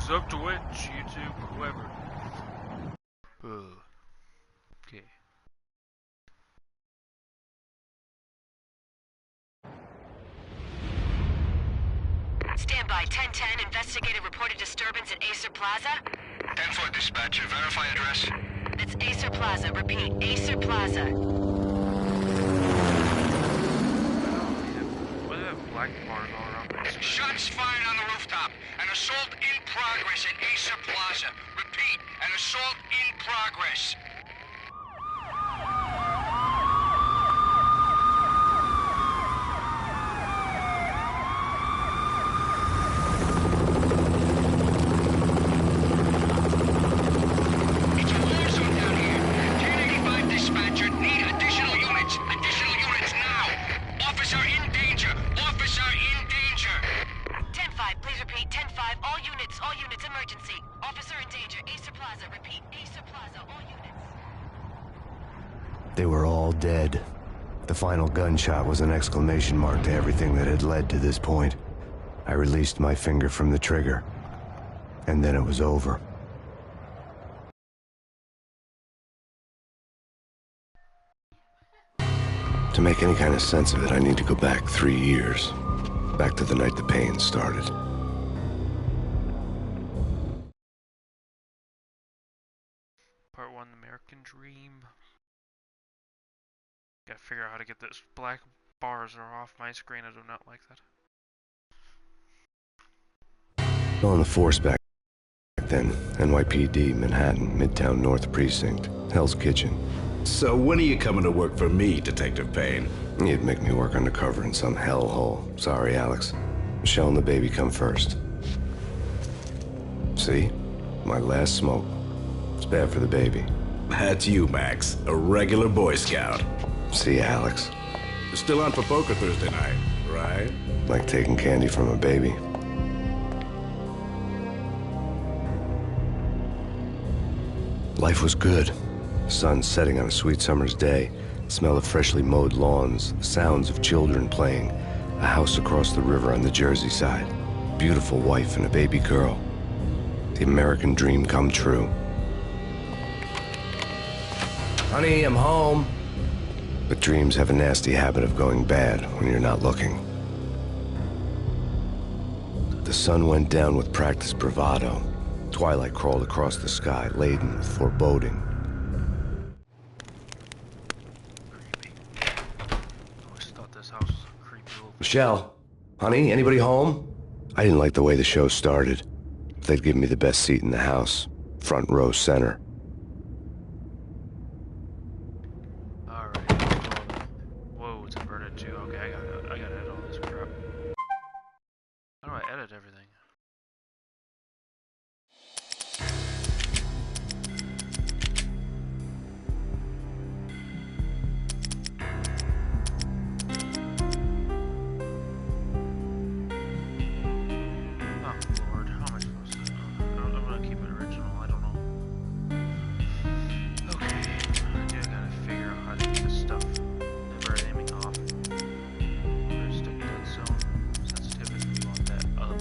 Sub Twitch, YouTube, whoever. Okay. Stand by. 1010. Investigated reported disturbance at Acer Plaza. 10-4 dispatcher. Verify address. That's Acer Plaza. Repeat. Acer Plaza. What are that black bars all around my screen? Shots fired on the rooftop. An assault in progress at Acer Plaza. Repeat. An assault in progress. They were all dead. The final gunshot was an exclamation mark to everything that had led to this point. I released my finger from the trigger, and then it was over. To make any kind of sense of it, I need to go back 3 years. Back to the night the Payne started. Part 1, The American Dream. Gotta figure out how to get those black bars are off my screen. I do not like that. On the force back then. NYPD, Manhattan, Midtown North Precinct, Hell's Kitchen. So when are you coming to work for me, Detective Payne? You'd make me work undercover in some hellhole. Sorry, Alex. Michelle and the baby come first. See? My last smoke. It's bad for the baby. That's you, Max. A regular Boy Scout. See, Alex. You're still on for poker Thursday night, right? Like taking candy from a baby. Life was good. Sun setting on a sweet summer's day. The smell of freshly mowed lawns. The sounds of children playing. A house across the river on the Jersey side. Beautiful wife and a baby girl. The American dream come true. Honey, I'm home. But dreams have a nasty habit of going bad when you're not looking. The sun went down with practiced bravado. Twilight crawled across the sky, laden with foreboding. Always thought this house was a creepy little... Michelle, honey, anybody home? I didn't like the way the show started. They'd give me the best seat in the house, front row center. Whoa, it's inverted too. Okay, I gotta edit all this crap. How do I edit everything? Oh Lord, how am I supposed to? I'm gonna keep it original. I don't know. Okay, I gotta figure out how to do this stuff. Never aiming off. Where's stick dead zone? Sensitivity, we want that up.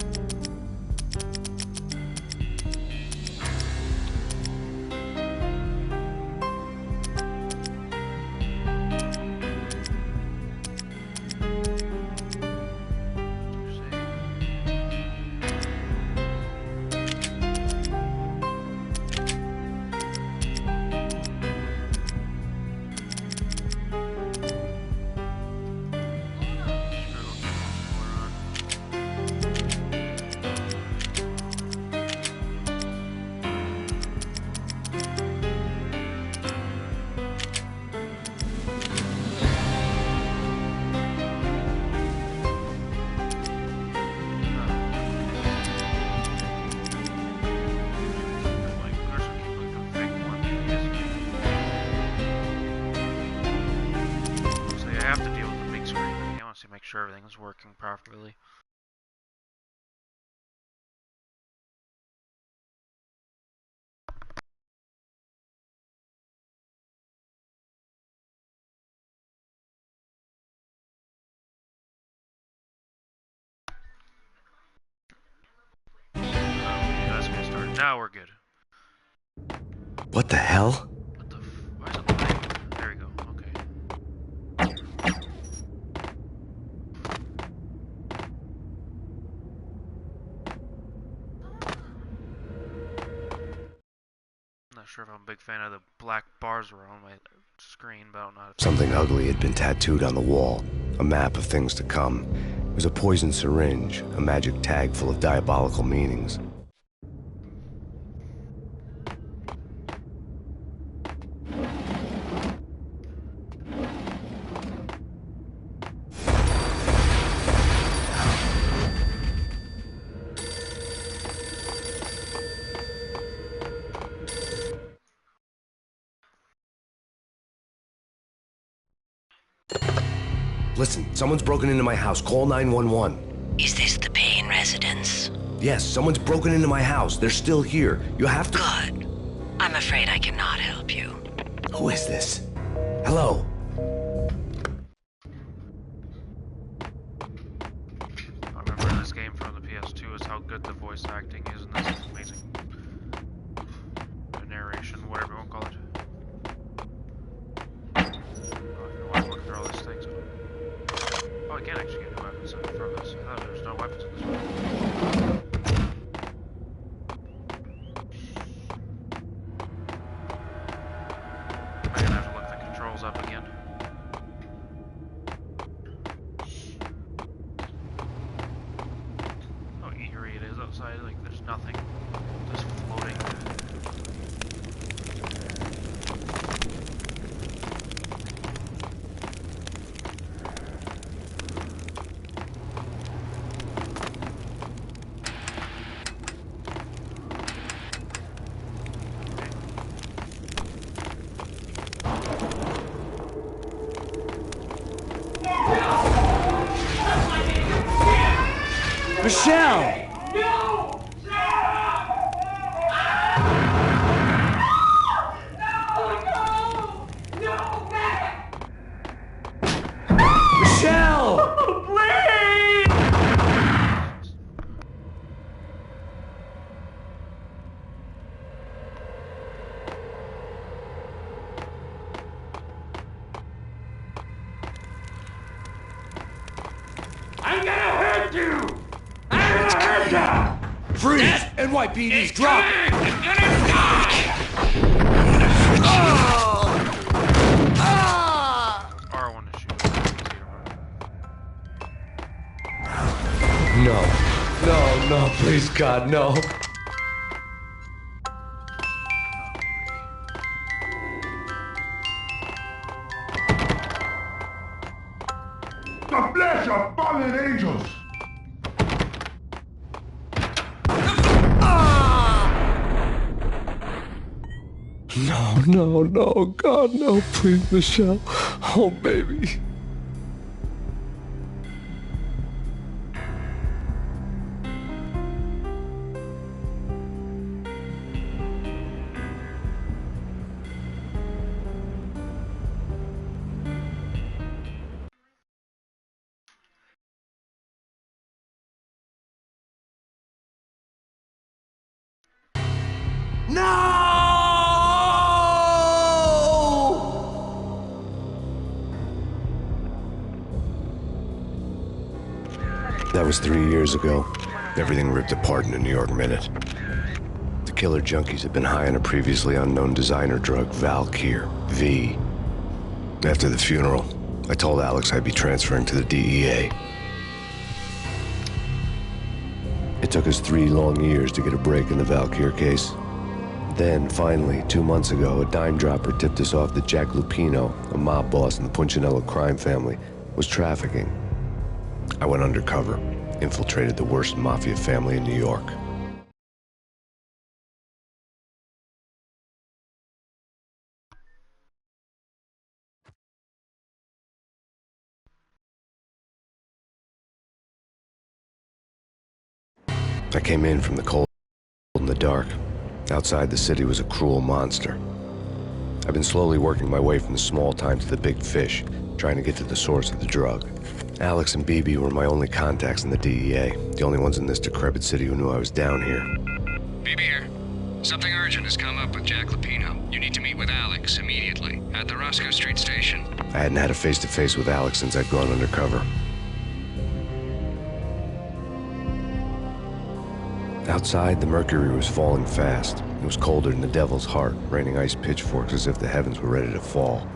Make sure everything's working properly. You guys can Now we're good. What the hell? What the why is it lighting? There we go, okay. I'm not sure if I'm a big fan of the black bars around my screen, but I don't know how to... Something ugly had been tattooed on the wall. A map of things to come. It was a poison syringe, a magic tag full of diabolical meanings. Listen, someone's broken into my house. Call 911. Is this the Payne residence? Yes, someone's broken into my house. They're still here. You have to... Good. I'm afraid I cannot help you. Who is this? Hello? I remember in this game from the PS2 is how good the voice acting is, and this is amazing. The narration, whatever you want to call it. Oh, I don't want to look through all these things. Oh, I can actually get new weapons from this. I thought there was no weapons in this one. I'm gonna have to look the controls up again. How eerie it is outside, like there's nothing. Just floating. Michelle! Michelle! I'm gonna hurt you! I'm gonna hurt you! Freeze! NYPD's drop! You're gonna die! R1 to shoot. No. No, no, please, God, no. The flesh of fallen angels! No, no, no, God, no, please, Michelle. Oh, baby. That was 3 years ago. Everything ripped apart in a New York minute. The killer junkies had been high on a previously unknown designer drug, Valkyr, V. After the funeral, I told Alex I'd be transferring to the DEA. It took us 3 long years to get a break in the Valkyr case. Then, finally, 2 months ago, a dime dropper tipped us off that Jack Lupino, a mob boss in the Punchinello crime family, was trafficking. I went undercover, infiltrated the worst mafia family in New York. I came in from the cold in the dark. Outside, the city was a cruel monster. I've been slowly working my way from the small time to the big fish, trying to get to the source of the drug. Alex and BB were my only contacts in the DEA, the only ones in this decrepit city who knew I was down here. BB here. Something urgent has come up with Jack Lupino. You need to meet with Alex immediately at the Roscoe Street station. I hadn't had a face-to-face with Alex since I'd gone undercover. Outside, the mercury was falling fast. It was colder than the devil's heart, raining ice pitchforks as if the heavens were ready to fall.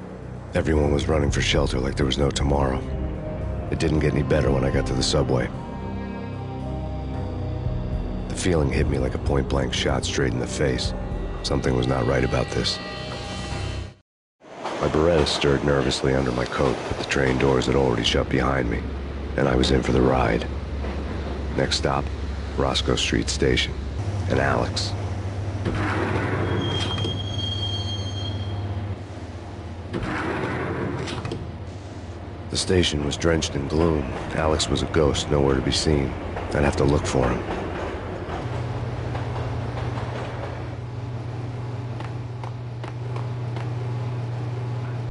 Everyone was running for shelter like there was no tomorrow. It didn't get any better when I got to the subway. The feeling hit me like a point-blank shot straight in the face. Something was not right about this. My Beretta stirred nervously under my coat, but the train doors had already shut behind me, and I was in for the ride. Next stop, Roscoe Street Station, and Alex. The station was drenched in gloom. Alex was a ghost, nowhere to be seen. I'd have to look for him.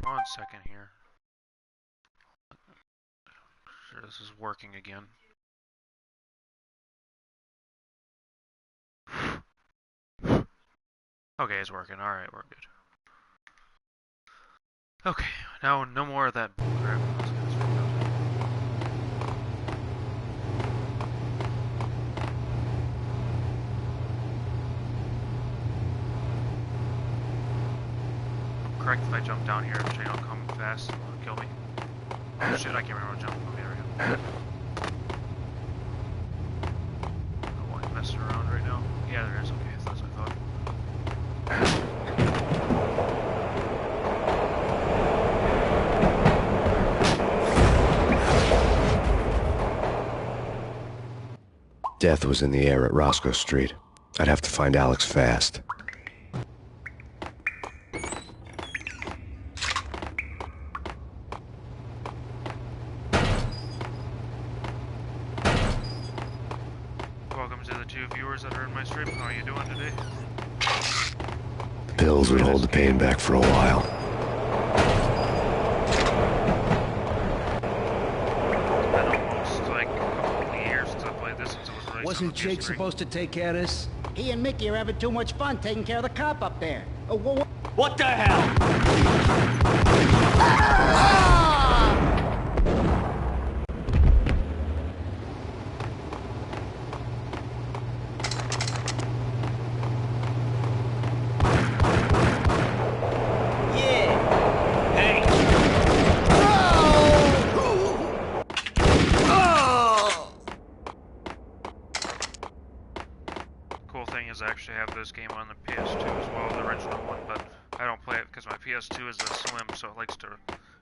One second here. Sure, this is working again. Okay, it's working. Alright, we're good. Okay, now no more of that bullcrap. Let's get this figured out. Correct if I jump down here, if they don't come fast, it'll kill me. Oh shit, I can't remember how to jump. Okay, there we go. Oh, I'm messing around right now. Yeah, there is. Okay, that's what I thought. Death was in the air at Roscoe Street. I'd have to find Alex fast. Welcome to the two viewers that are in my stream. How are you doing today? Pills would hold the pain back for a while. It's been almost like a couple of years since I played this, since it was released. Wasn't Jake supposed to take care of this? He and Mickey are having too much fun taking care of the cop up there. What the hell? Cool thing is I actually have this game on the PS2 as well, the original one, but I don't play it because my PS2 is a slim, so it likes to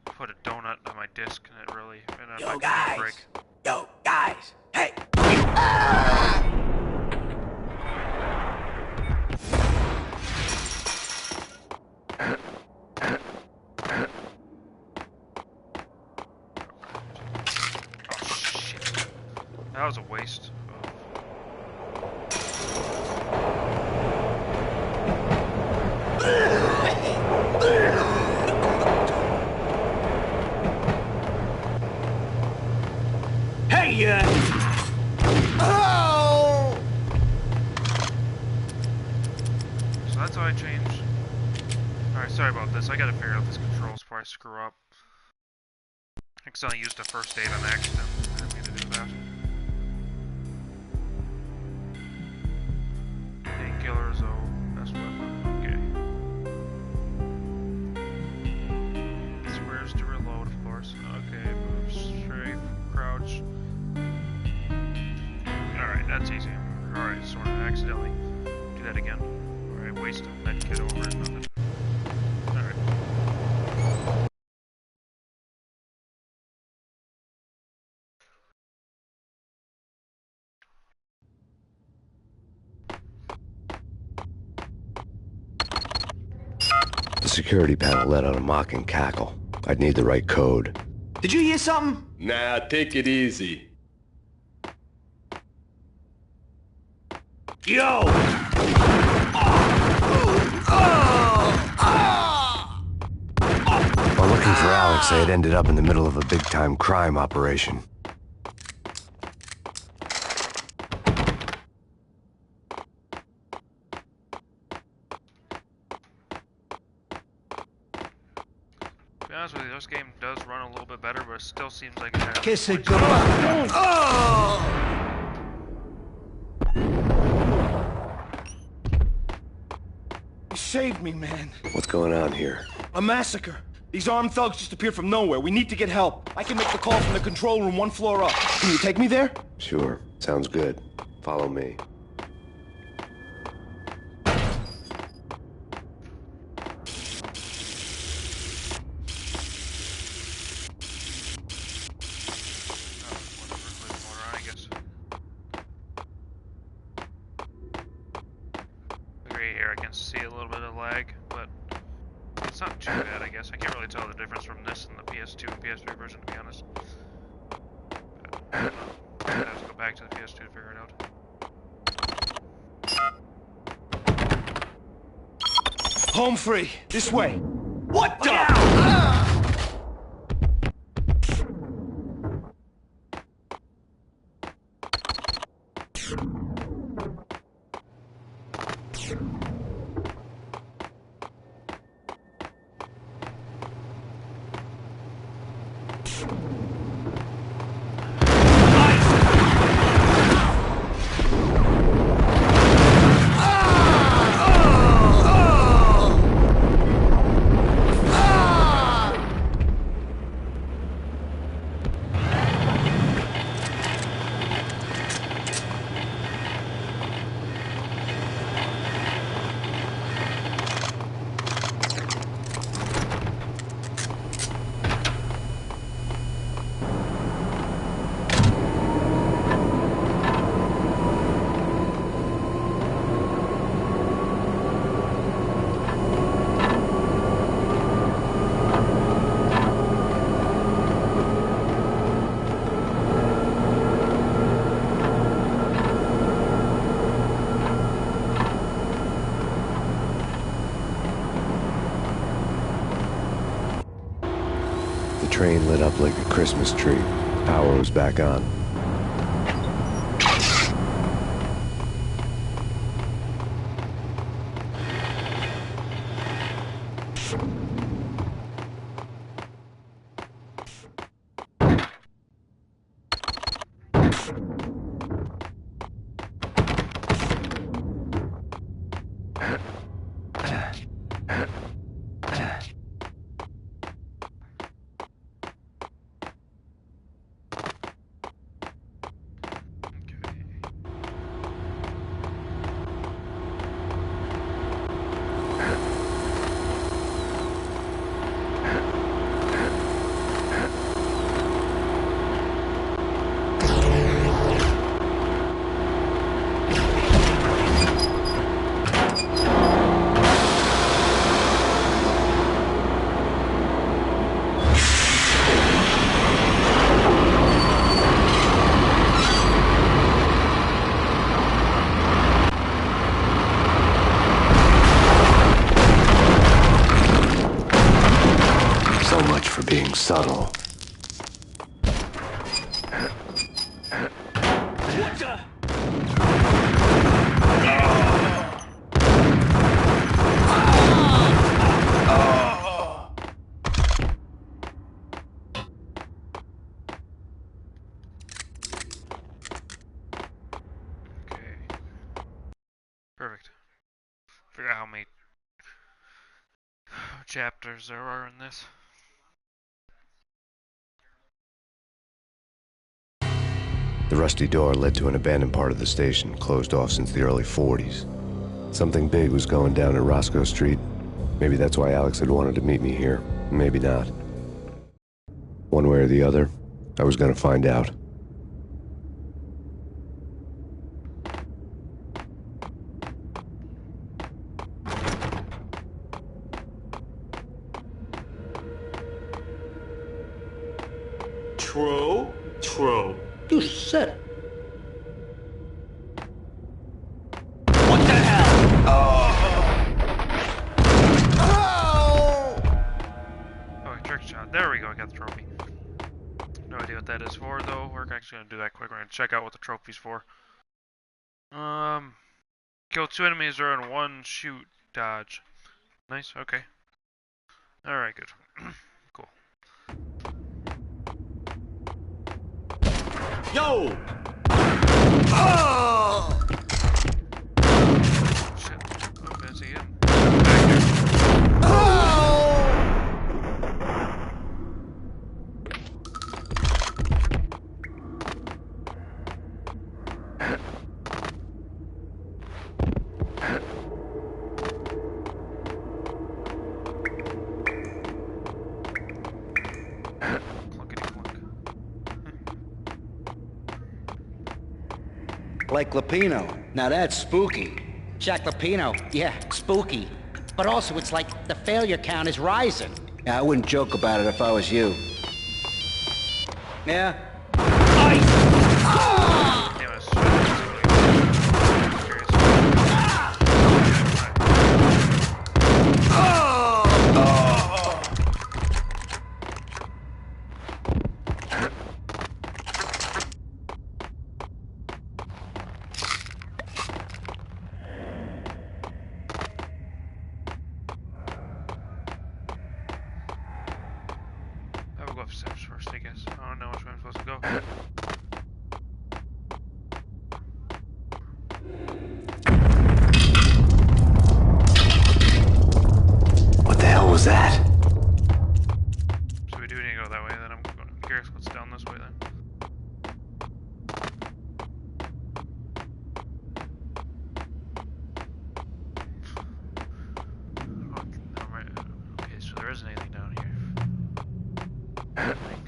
put a donut on my disc, and it really Yo, guys! Yo, guys! Hey! Oh shit! That was a waste. Hey, Oh! So that's how I change. Alright, sorry about this. I gotta figure out this controls before I screw up. I accidentally used a first aid on accident. I didn't mean to do that. Painkillers, oh, best weapon. Okay. Squares to reload, of course. Okay, move, strafe, crouch. Alright, that's easy. Alright, so I accidentally do that again. Alright, waste a med kit over nothing. Alright. The security panel let out a mocking cackle. I'd need the right code. did you hear something? Nah, take it easy. Yo! While looking for Alex, I had ended up in the middle of a big-time crime operation. honest with you, this game does run a little bit better, but it still seems like it has. Kiss it goodbye. You saved me, man. What's going on here? A massacre. These armed thugs just appeared from nowhere. We need to get help. I can make the call from the control room 1 floor up. Can you take me there? Sure, sounds good. Follow me. See a little bit of lag, but it's not too bad, I guess. I can't really tell the difference from this and the PS2 and PS3 version, to be honest. But, I have to go back to the PS2 to figure it out. Home free. This way. What the? The train lit up like a Christmas tree. Power was back on. Being subtle. What the? Okay. Perfect. Figure out how many chapters there are in this. The rusty door led to an abandoned part of the station, closed off since the early 40s. Something big was going down at Roscoe Street. Maybe that's why Alex had wanted to meet me here. Maybe not. One way or the other, I was gonna find out. True. You said it. What the hell? Oh, trick shot. There we go. I got the trophy. No idea what that is for, though. We're actually gonna do that quick. We're gonna check out what the trophy's for. Kill 2 enemies during 1 shoot dodge. Nice. Okay. All right. Good. Cool. Yo! Oh! Shit. Oh, that's again. Back here. Oh! Clunkety clunk. Like Lapino. Now that's spooky. Jack Lapino. Yeah, spooky. But also, it's like the failure count is rising. Yeah, I wouldn't joke about it if I was you. Yeah? Damn, I was curious. I will go upstairs first, I guess. I don't know which way I'm supposed to go. What the hell was that? So we do need to go that way, then I'm curious what's down this way then. Okay, so there isn't anything down here. I think.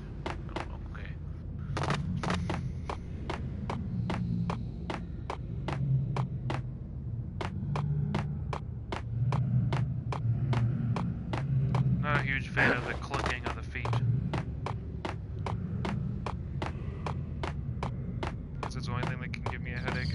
Oh, okay. Not a huge fan of the clicking of the feet. Guess it's the only thing that can give me a headache.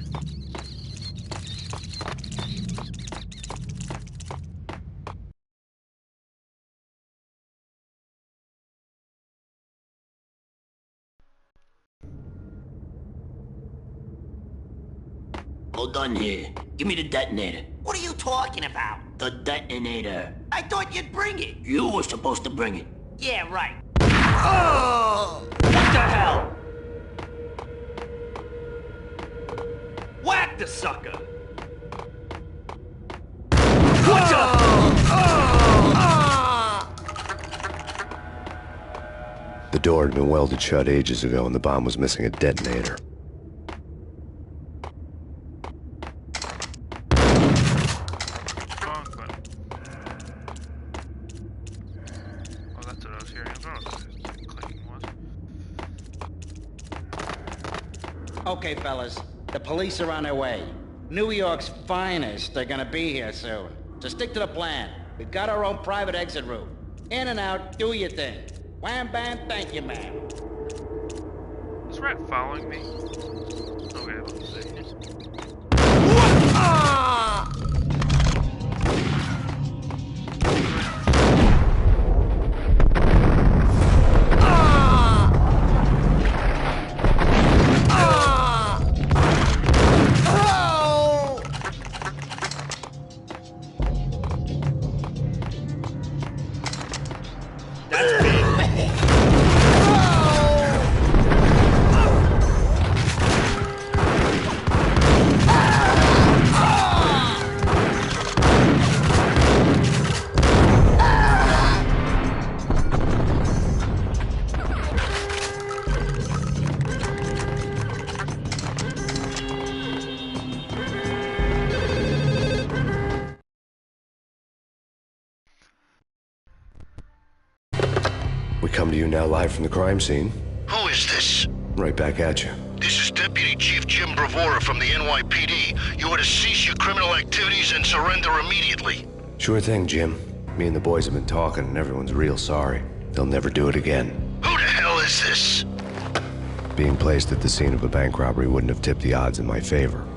All done here. Give me the detonator. What are you talking about? The detonator. I thought you'd bring it. You were supposed to bring it. Yeah, right. Oh! What the hell? Whack the sucker! What the? The door had been welded shut ages ago and the bomb was missing a detonator. Wrong button. Oh, that's what I was hearing. I don't know what the clicking was. Okay, fellas. The police are on their way. New York's finest are gonna be here soon. So stick to the plan. We've got our own private exit route. In and out, do your thing. Wham bam, thank you, ma'am. Is Rat following me? Okay, let's see. We come to you now live from the crime scene. Who is this? Right back at you. This is Deputy Chief Jim Bravura from the NYPD. You are to cease your criminal activities and surrender immediately. Sure thing, Jim. Me and the boys have been talking and everyone's real sorry. They'll never do it again. Who the hell is this? Being placed at the scene of a bank robbery wouldn't have tipped the odds in my favor.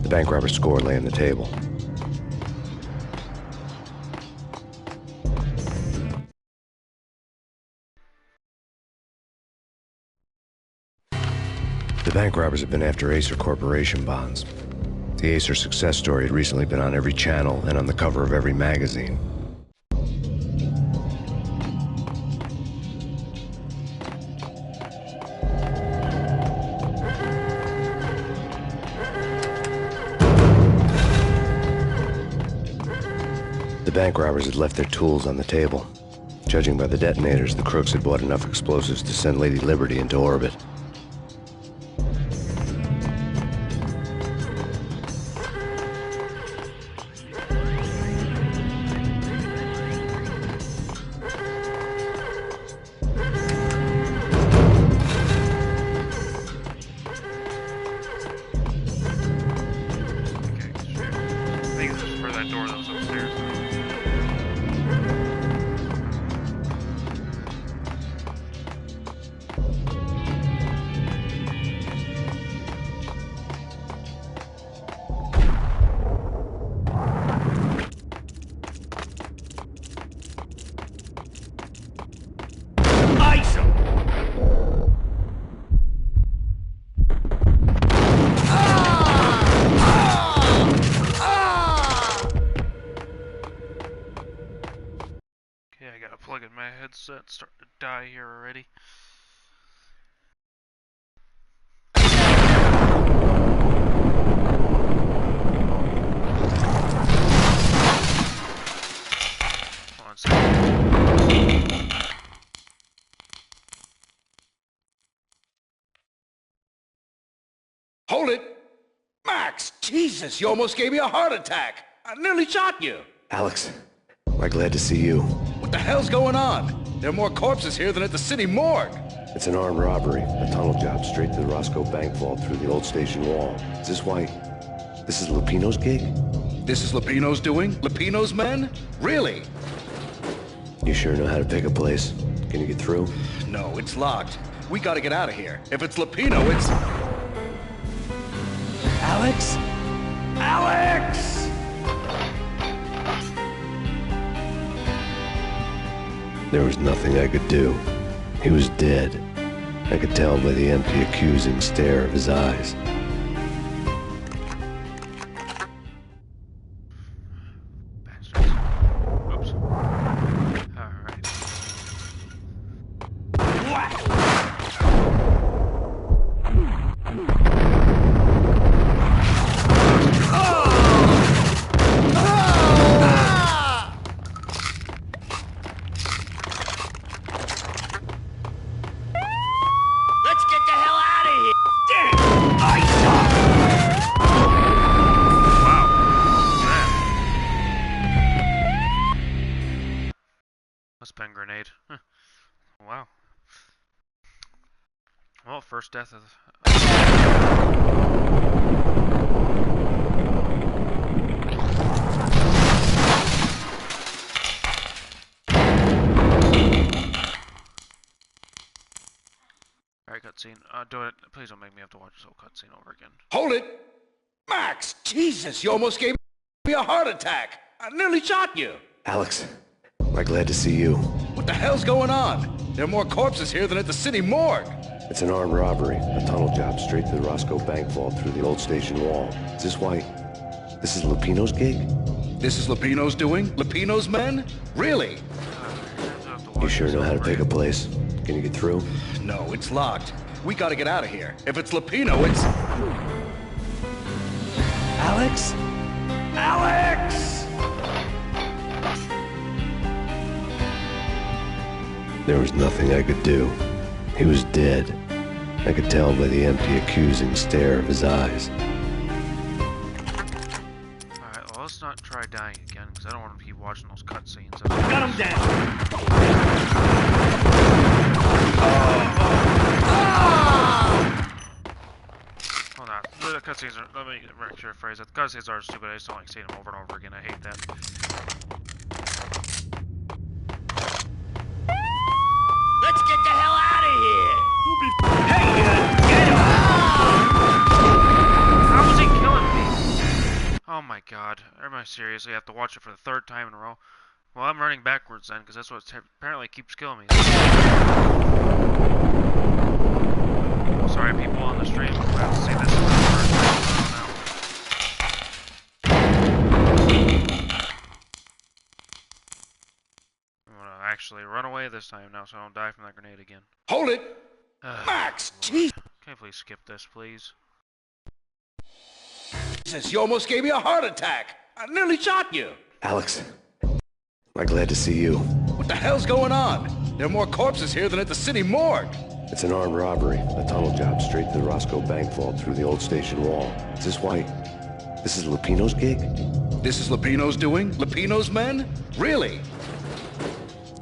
The bank robber's score lay on the table. The bank robbers have been after Acer Corporation bonds. The Acer success story had recently been on every channel and on the cover of every magazine. The bank robbers had left their tools on the table. Judging by the detonators, the crooks had bought enough explosives to send Lady Liberty into orbit. Headset starting to die here already. Hold on a second. Hold it! Max! Jesus, you almost gave me a heart attack! I nearly shot you! Alex, we're glad to see you. What the hell's going on? There are more corpses here than at the city morgue. It's an armed robbery, a tunnel job straight to the Roscoe Bank vault through the old station wall. Is this why... this is Lupino's gig? This is Lupino's doing? Lupino's men? Really? You sure know how to pick a place? Can you get through? No, it's locked. We gotta get out of here. If it's Lupino, it's... Alex? Alex! There was nothing I could do. He was dead. I could tell by the empty, accusing stare of his eyes. Bastards. Oops. Alright. Pen grenade. Huh. Wow. Well, first death of... Alright, cutscene. Do it. Please don't make me have to watch this whole cutscene over again. Hold it! Max! Jesus, you almost gave me a heart attack! I nearly shot you! Alex, we're glad to see you. What the hell's going on? There are more corpses here than at the city morgue. It's an armed robbery, a tunnel job straight to the Roscoe Bank vault through the old station wall. Is this why... this is Lupino's gig? This is Lupino's doing? Lupino's men? Really? You sure know how to pick a place? Can you get through? No, it's locked. We gotta get out of here. If it's Lupino, it's... Alex? Alex! There was nothing I could do. He was dead. I could tell by the empty, accusing stare of his eyes. Alright, well, let's not try dying again, because I don't want to keep watching those cutscenes. Got him down! Hold on. The cutscenes are... let me correct your phrase. The cutscenes are stupid. I just don't like seeing them over and over again. I hate that. Let's get the hell out of here! Hey, get him! How was he killing me? Oh my god. Am I seriously have to watch it for the third time in a row? Well, I'm running backwards then, because that's what apparently keeps killing me. Sorry, people on the stream. Seriously, run away this time now so I don't die from that grenade again. Hold it! Max! Jesus, Can I please skip this, please? you almost gave me a heart attack! I nearly shot you! Alex, I'm glad to see you. What the hell's going on? There are more corpses here than at the city morgue! It's an armed robbery, a tunnel job straight to the Roscoe Bank vault through the old station wall. Is this why? This is Lupino's gig? This is Lupino's doing? Lupino's men? Really?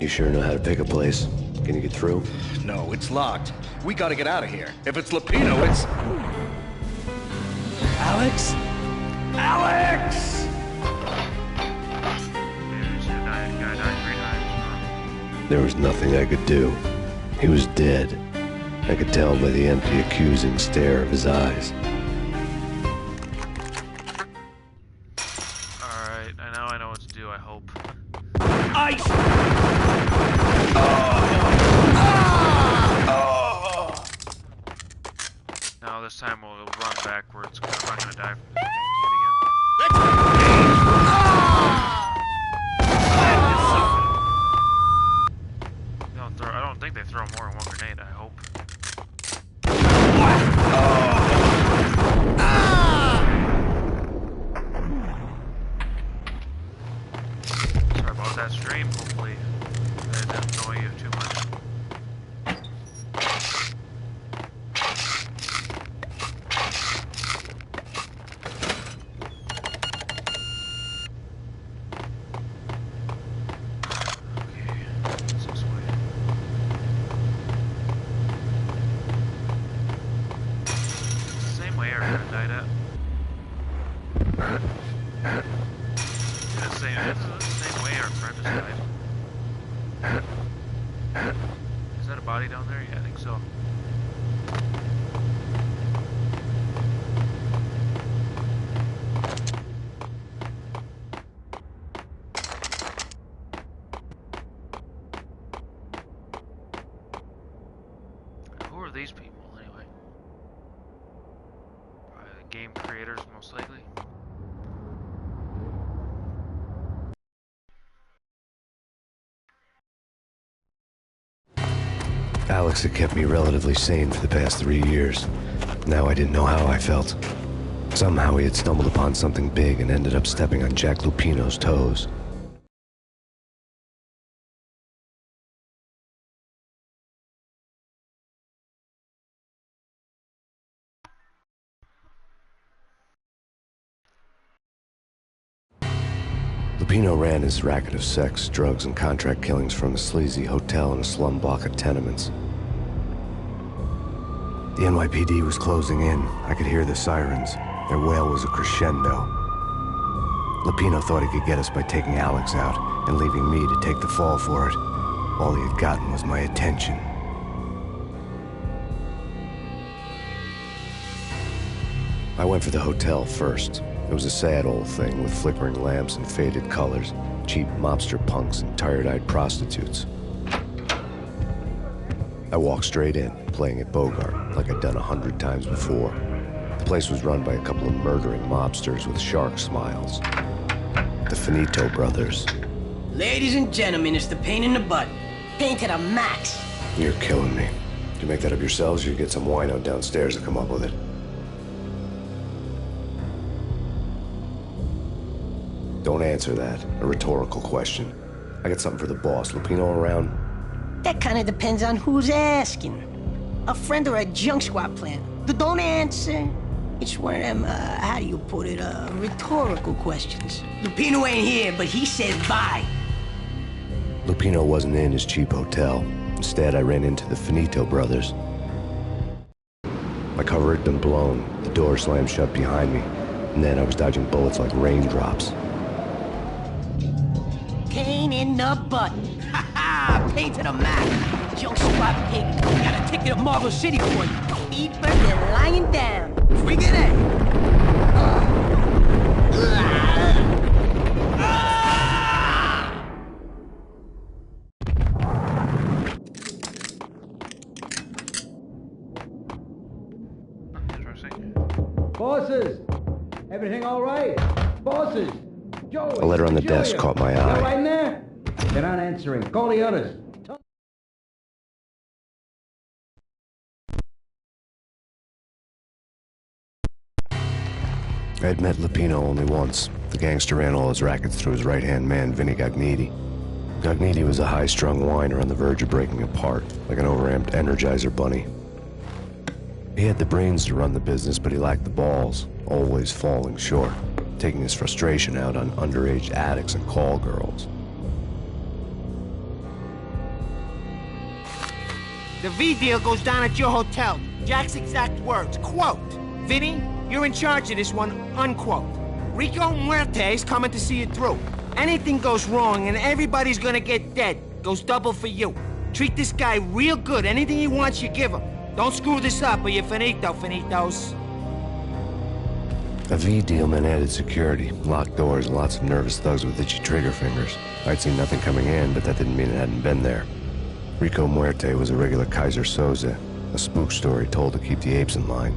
You sure know how to pick a place. Can you get through? No, it's locked. We gotta get out of here. If it's Lupino, it's... Alex? Alex! There was nothing I could do. He was dead. I could tell by the empty, accusing stare of his eyes. Alright, I know what to do, I hope. Ice! Now this time we'll run backwards because I'm not gonna die from this grenade again. I don't think they throw more than one grenade, I hope. Sorry about that stream, hopefully that didn't annoy you too much. Is that a body down there? Yeah, I think so. Who are these people, anyway? Probably the game creators, most likely. Alex had kept me relatively sane for the past 3 years. Now I didn't know how I felt. Somehow he had stumbled upon something big and ended up stepping on Jack Lupino's toes. Lupino ran his racket of sex, drugs, and contract killings from a sleazy hotel in a slum block of tenements. The NYPD was closing in. I could hear the sirens. Their wail was a crescendo. Lupino thought he could get us by taking Alex out and leaving me to take the fall for it. All he had gotten was my attention. I went for the hotel first. It was a sad old thing with flickering lamps and faded colors, cheap mobster punks and tired-eyed prostitutes. I walked straight in, playing at Bogart, like I'd done 100 times before. The place was run by a couple of murdering mobsters with shark smiles. The Finito brothers. Ladies and gentlemen, it's the Payne in the butt. Payne to the max. You're killing me. Did you make that up yourselves, or you get some wino downstairs to come up with it? Don't answer that. A rhetorical question. I got something for the boss. Lupino around? That kind of depends on who's asking. A friend or a junk squad plan. Don't answer. It's one of them, how do you put it, rhetorical questions. Lupino ain't here, but he says bye. Lupino wasn't in his cheap hotel. Instead, I ran into the Finito brothers. My cover had been blown. The door slammed shut behind me. And then I was dodging bullets like raindrops. Payne in the butt. Ha ha! Payne to the max. Junk squad pig. Got a ticket to Marble City for you. Feet first and lying down. Bring it in. Bosses! Everything all right? Bosses! Joey! A letter on the desk caught my You eye. all right in there? They're not answering. Call the others. I had met Lupino only once. The gangster ran all his rackets through his right-hand man, Vinny Gagniti. Gagniti was a high-strung whiner on the verge of breaking apart, like an overamped Energizer bunny. He had the brains to run the business, but he lacked the balls, always falling short, taking his frustration out on underage addicts and call girls. The V deal goes down at your hotel. Jack's exact words, quote, "Vinny, you're in charge of this one," unquote. Rico Muerte's coming to see it through. Anything goes wrong and everybody's gonna get dead. Goes double for you. Treat this guy real good. Anything he wants, you give him. Don't screw this up or you're finito, finitos. A V deal meant added security, locked doors, and lots of nervous thugs with itchy trigger fingers. I'd seen nothing coming in, but that didn't mean it hadn't been there. Rico Muerte was a regular Kaiser Soze, a spook story told to keep the apes in line.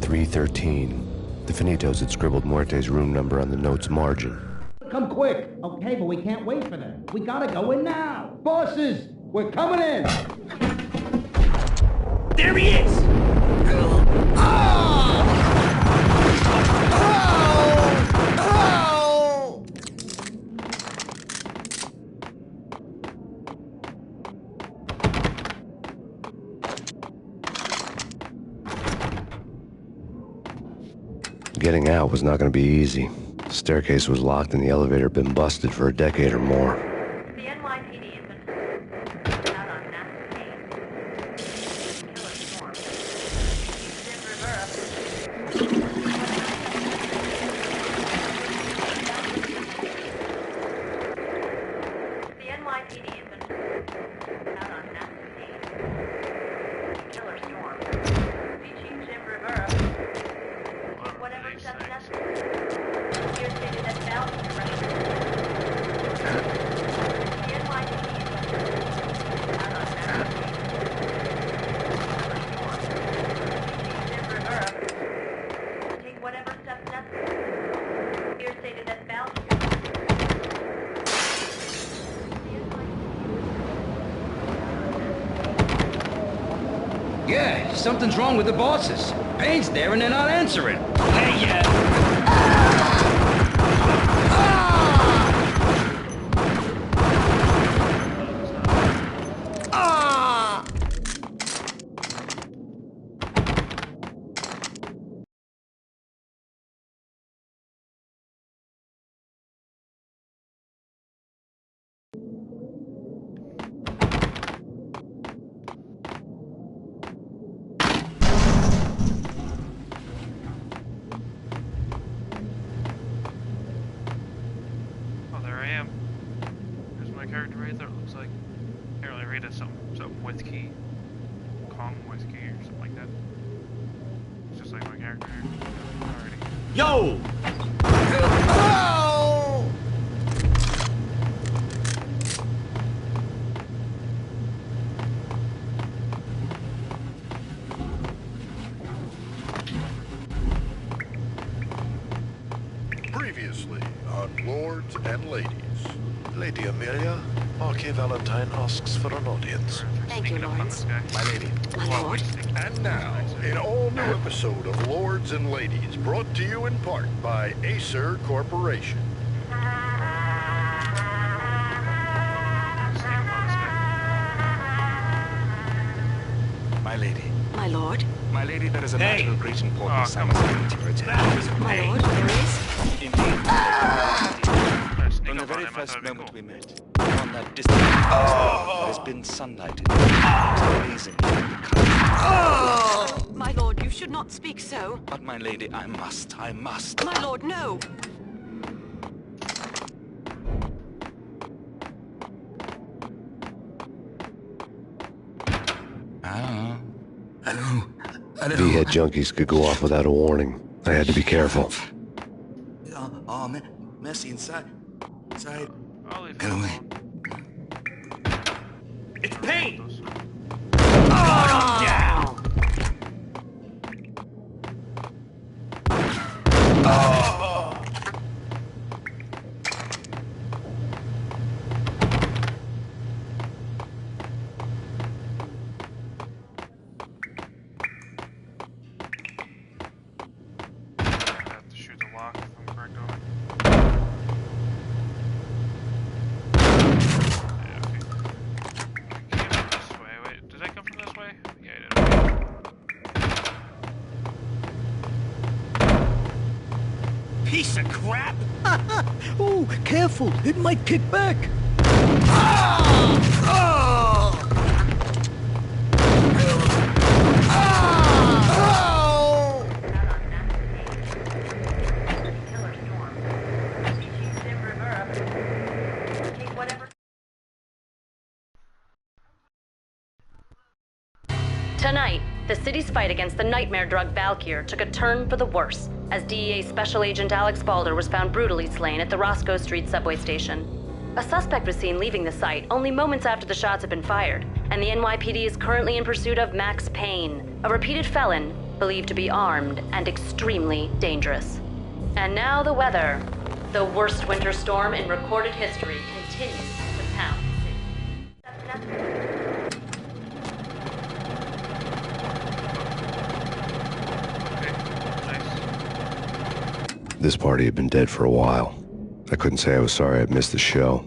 313. The Finitos had scribbled Muerte's room number on the note's margin. Come quick. Okay, but we can't wait for them. We gotta go in now. Bosses, we're coming in. There he is! Getting out was not going to be easy. The staircase was locked and the elevator had been busted for a decade or more. The NYPD has been out on massive Payne. Killer storm. Jim Rivera. The NYPD has been out on massive Payne. Killer storm. Chief Jim Rivera. Whatever steps necessary. Here stated that balance is running. The NYPD is out on massive Jim Rivera. Take whatever steps necessary. Here stated that balance. Yeah, something's wrong with the bosses. Payne's there and they're not answering. Hey, Oh, there I am. There's my character right there, it looks like. Here, let me read it. Something with key. Kong with key or something like that. It's just like my character here. Alrighty. Yo! Previously on Lords and Ladies. Lady Amelia, Marquis Valentine asks for an audience. Thank you, Lawrence. My lady. My lord. And now, an all-new episode of Lords and Ladies, brought to you in part by Acer Corporation. My lady. My lord. My lady, there is a matter of great importance I must bring to your attention. My lord, there is. Indeed. From the very first moment we met, on that distant there has been sunlight in the amazing color. My lord, you should not speak so. But my lady, I must. My lord, no. V-head junkies could go off without a warning. I had to be careful. Messi inside. Get away. It's Payne! Shoot piece of crap! Oh, careful, it might kick back. Tonight, the city's fight against the nightmare drug Valkyr took a turn for the worse, as DEA Special Agent Alex Balder was found brutally slain at the Roscoe Street subway station. A suspect was seen leaving the site only moments after the shots had been fired, and the NYPD is currently in pursuit of Max Payne, a repeated felon believed to be armed and extremely dangerous. And now the weather. The worst winter storm in recorded history continues to pound the city. This party had been dead for a while. I couldn't say I was sorry I'd missed the show.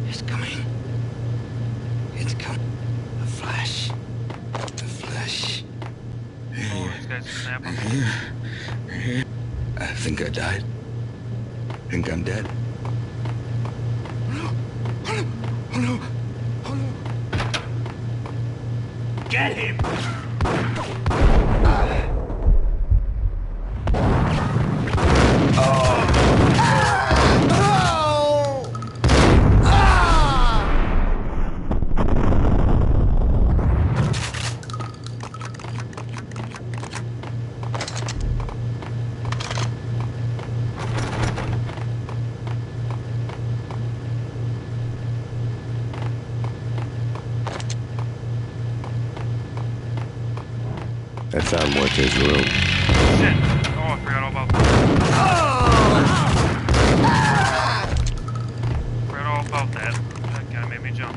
It's coming. It's coming. A flash. A flash. Oh, these guys snap them. I think I died. I think I'm dead. Oh no! Oh no! Oh no! Get him! I found Muerte's room. Shit! Oh, I forgot all about that. Forgot all about that. That kinda made me jump.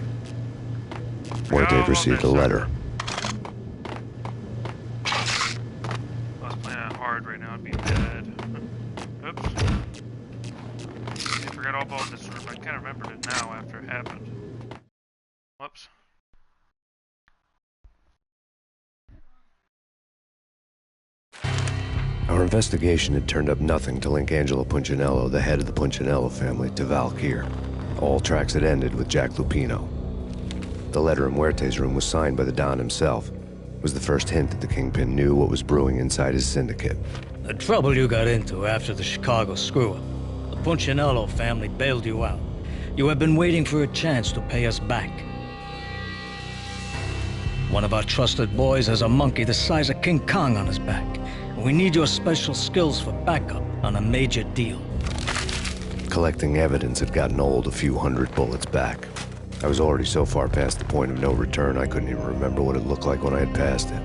Muerte received a letter. If I was playing it hard right now, I'd be dead. Oops. I forgot all about this room. I kinda remembered it now after it happened. Whoops. Our investigation had turned up nothing to link Angelo Punchinello, the head of the Punchinello family, to Valkyr. All tracks had ended with Jack Lupino. The letter in Muerte's room was signed by the Don himself. It was the first hint that the Kingpin knew what was brewing inside his syndicate. The trouble you got into after the Chicago screw-up. The Punchinello family bailed you out. You have been waiting for a chance to pay us back. One of our trusted boys has a monkey the size of King Kong on his back. We need your special skills for backup on a major deal. Collecting evidence had gotten old a few hundred bullets back. I was already so far past the point of no return, I couldn't even remember what it looked like when I had passed it.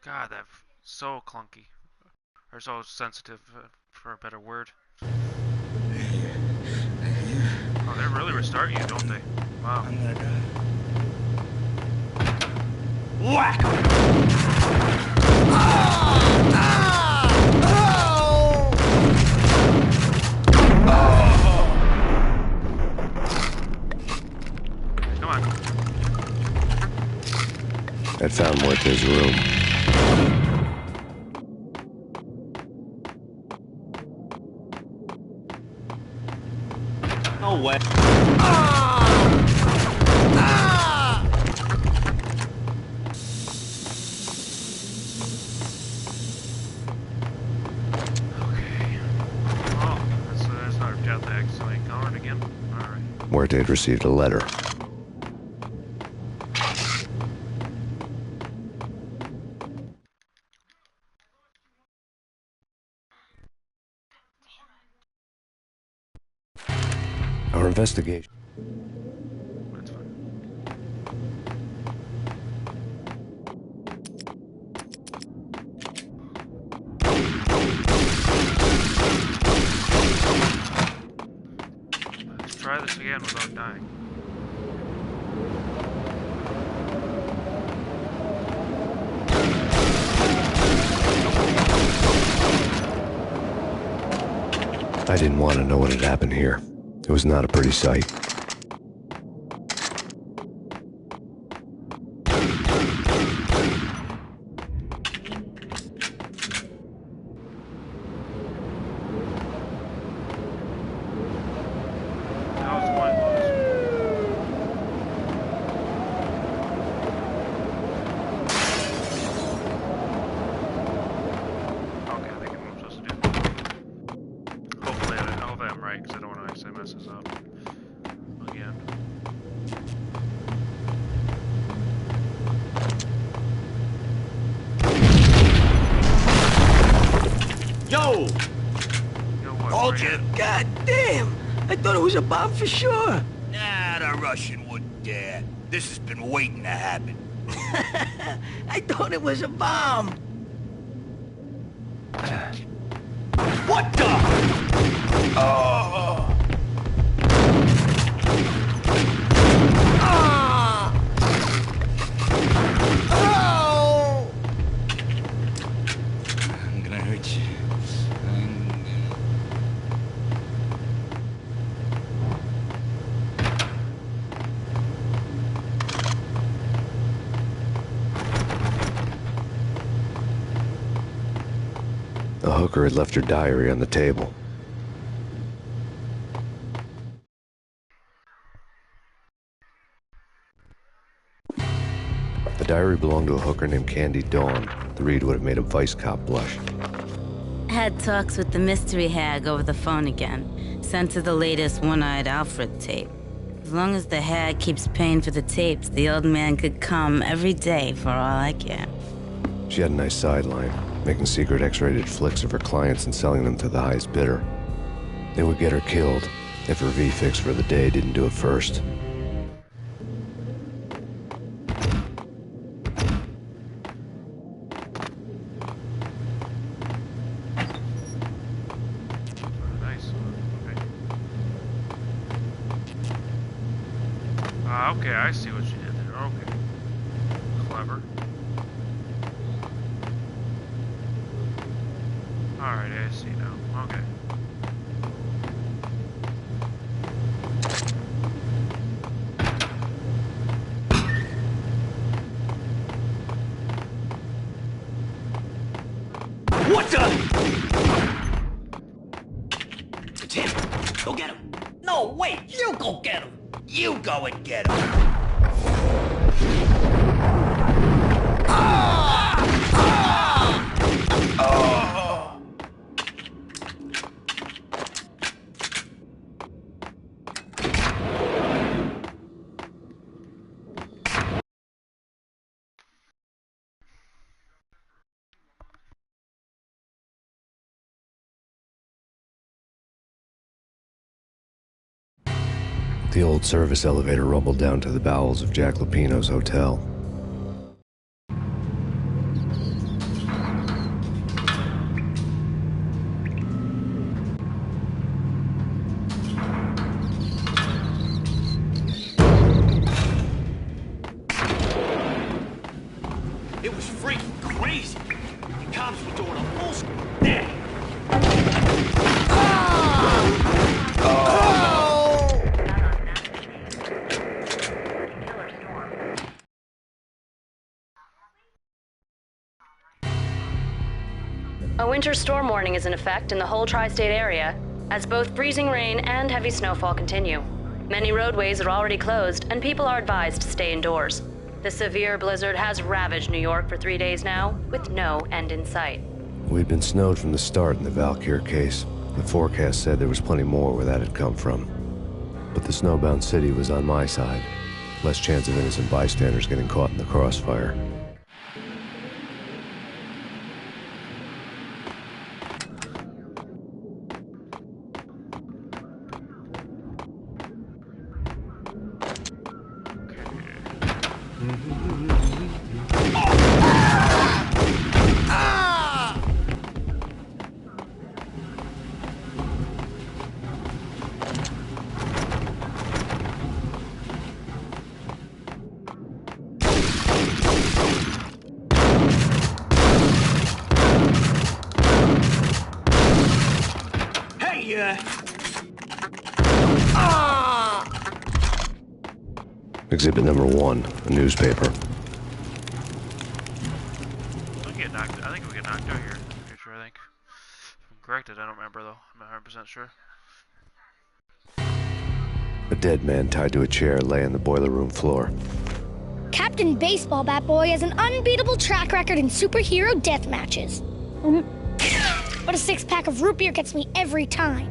God, that's so clunky. Or so sensitive, for a better word. Oh, they really restart you, don't they? Wow. I'm gonna die. Whack! Ah! I'd found Muerte's room. No way. Muerte had received a letter. Our investigation. That's fine. Let's try this again without dying. I didn't want to know what had happened here. It was not a pretty sight. Yo! Told you. God damn! I thought it was a bomb for sure. Nah, the Russian wouldn't dare. This has been waiting to happen. I thought it was a bomb. What the? Oh! I'm gonna hurt you. The hooker had left her diary on the table. The diary belonged to a hooker named Candy Dawn. The read would have made a vice cop blush. Had talks with the mystery hag over the phone again. Sent her the latest One-Eyed Alfred tape. As long as the hag keeps paying for the tapes, the old man could come every day for all I care. She had a nice sideline, making secret X-rated flicks of her clients and selling them to the highest bidder. They would get her killed if her V-fix for the day didn't do it first. Okay, I see what you did there. Okay. Clever. Alright, I see now. Okay. What the? It's him. Go get him. No, wait. You go get him. You go and get him. The old service elevator rumbled down to the bowels of Jack Lupino's hotel. It was freaking crazy. The cops were doing a full screen. There. A winter storm warning is in effect in the whole tri-state area, as both freezing rain and heavy snowfall continue. Many roadways are already closed, and people are advised to stay indoors. The severe blizzard has ravaged New York for 3 days now, with no end in sight. We'd been snowed from the start in the Valkyr case. The forecast said there was plenty more where that had come from. But the snowbound city was on my side. Less chance of innocent bystanders getting caught in the crossfire. Exhibit number 1, a newspaper. I think we get knocked out here. Pretty sure, I think. If I'm corrected, I don't remember though. I'm not 100% sure. A dead man tied to a chair lay on the boiler room floor. Captain Baseball Bat Boy has an unbeatable track record in superhero death matches. But a 6-pack of root beer gets me every time.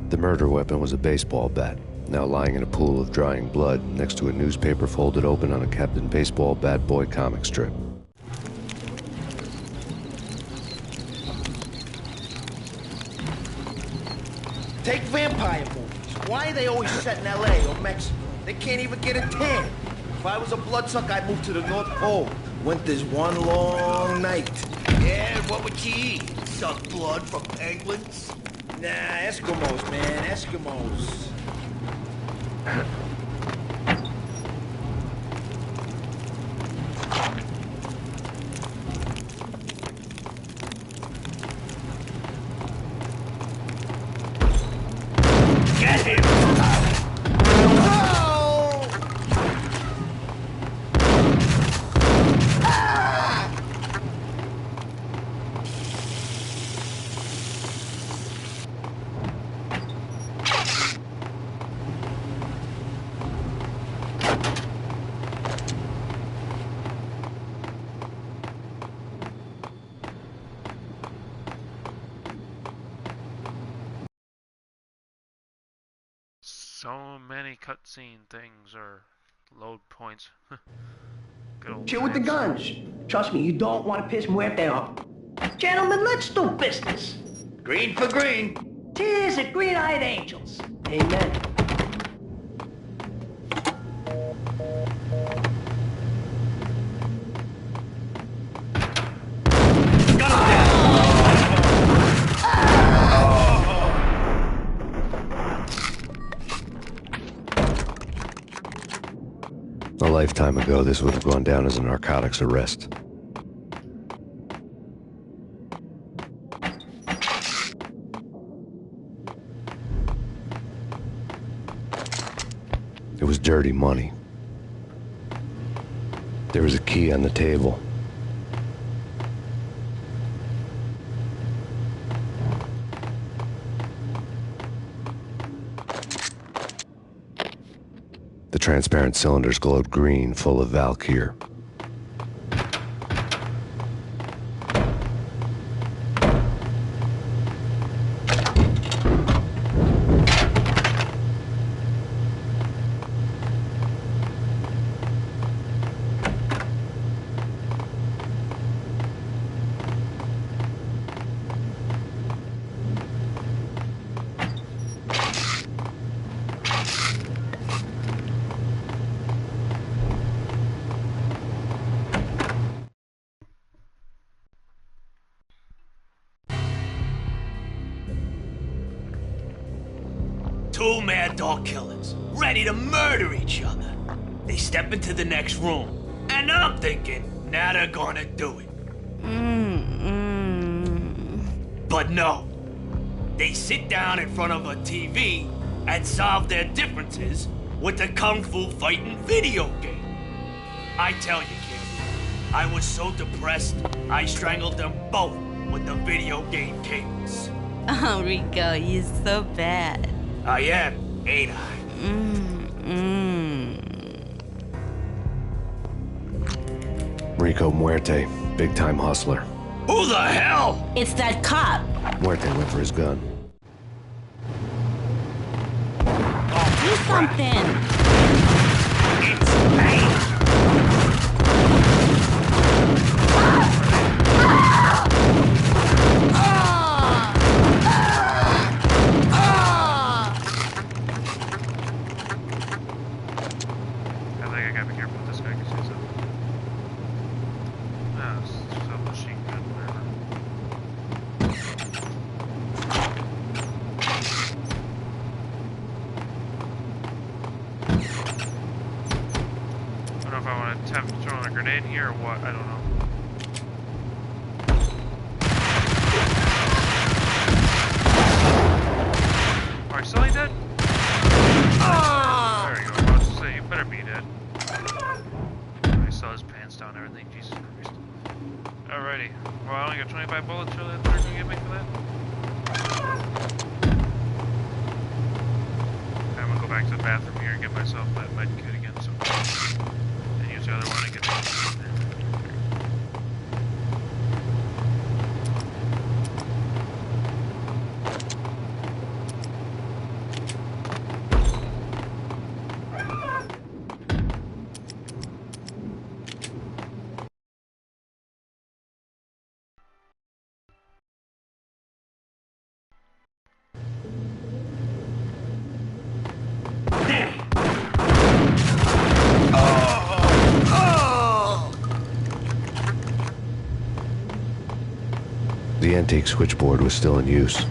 The murder weapon was a baseball bat, now lying in a pool of drying blood next to a newspaper folded open on a Captain Baseball Bat Boy comic strip. Take vampire movies. Why are they always set in L.A. or Mexico? They can't even get a tan. If I was a bloodsucker, I'd move to the North Pole. Winter's one long night. Yeah, what would you eat? Suck blood from penguins? Nah, Eskimos, man, Eskimos. Get him! So many cutscene things or load points. Good old Chill with the guns. Trust me, you don't want to piss Muerte off. Gentlemen, let's do business. Green for green. Tis the green-eyed angels. Amen. A lifetime ago, this would have gone down as a narcotics arrest. It was dirty money. There was a key on the table. The transparent cylinders glowed green, full of Valkyr. Two mad dog killers, ready to murder each other. They step into the next room, and I'm thinking, now they're gonna do it. But no. They sit down in front of a TV and solve their differences with the Kung Fu fighting video game. I tell you, kid, I was so depressed, I strangled them both with the video game cables. Oh, Rico, you're so bad. I am, ain't I? Rico Muerte, big-time hustler. Who the hell? It's that cop. Muerte went for his gun. Do something. It's Payne. The antique switchboard was still in use.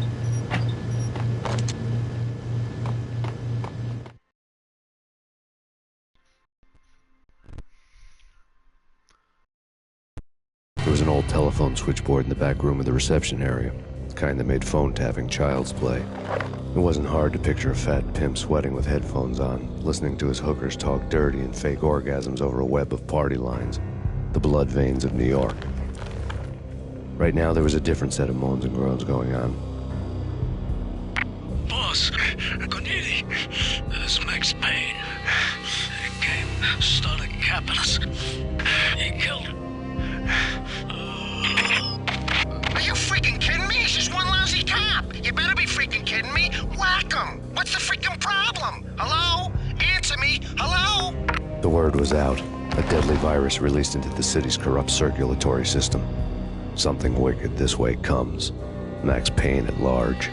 There was an old telephone switchboard in the back room of the reception area, the kind that made phone tapping child's play. It wasn't hard to picture a fat pimp sweating with headphones on, listening to his hookers talk dirty and fake orgasms over a web of party lines, the blood veins of New York. Right now, there was a different set of moans and groans going on. Boss, Cornelia, this is Max Payne. He came, started capping us. He killed him. Are you freaking kidding me? He's just one lousy cop. You better be freaking kidding me. Whack him. What's the freaking problem? Hello? Answer me. Hello? The word was out. A deadly virus released into the city's corrupt circulatory system. Something wicked this way comes. Max Payne at large.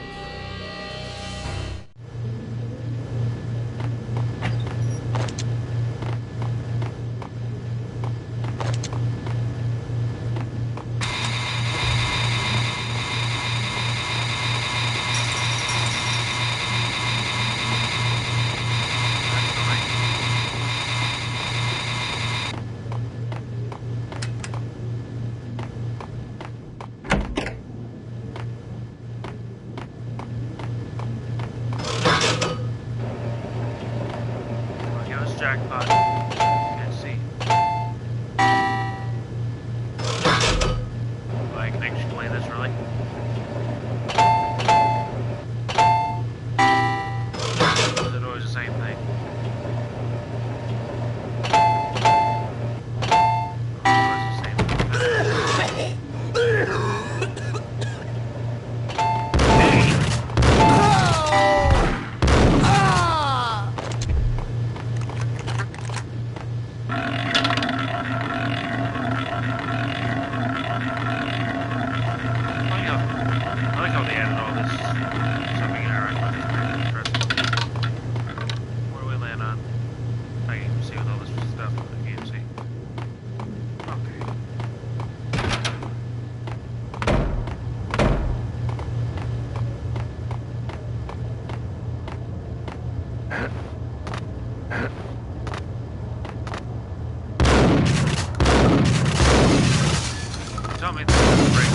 Jackpot. Can't see. I can explain this really. Is it always the same thing? Always the same thing. Tell me this is break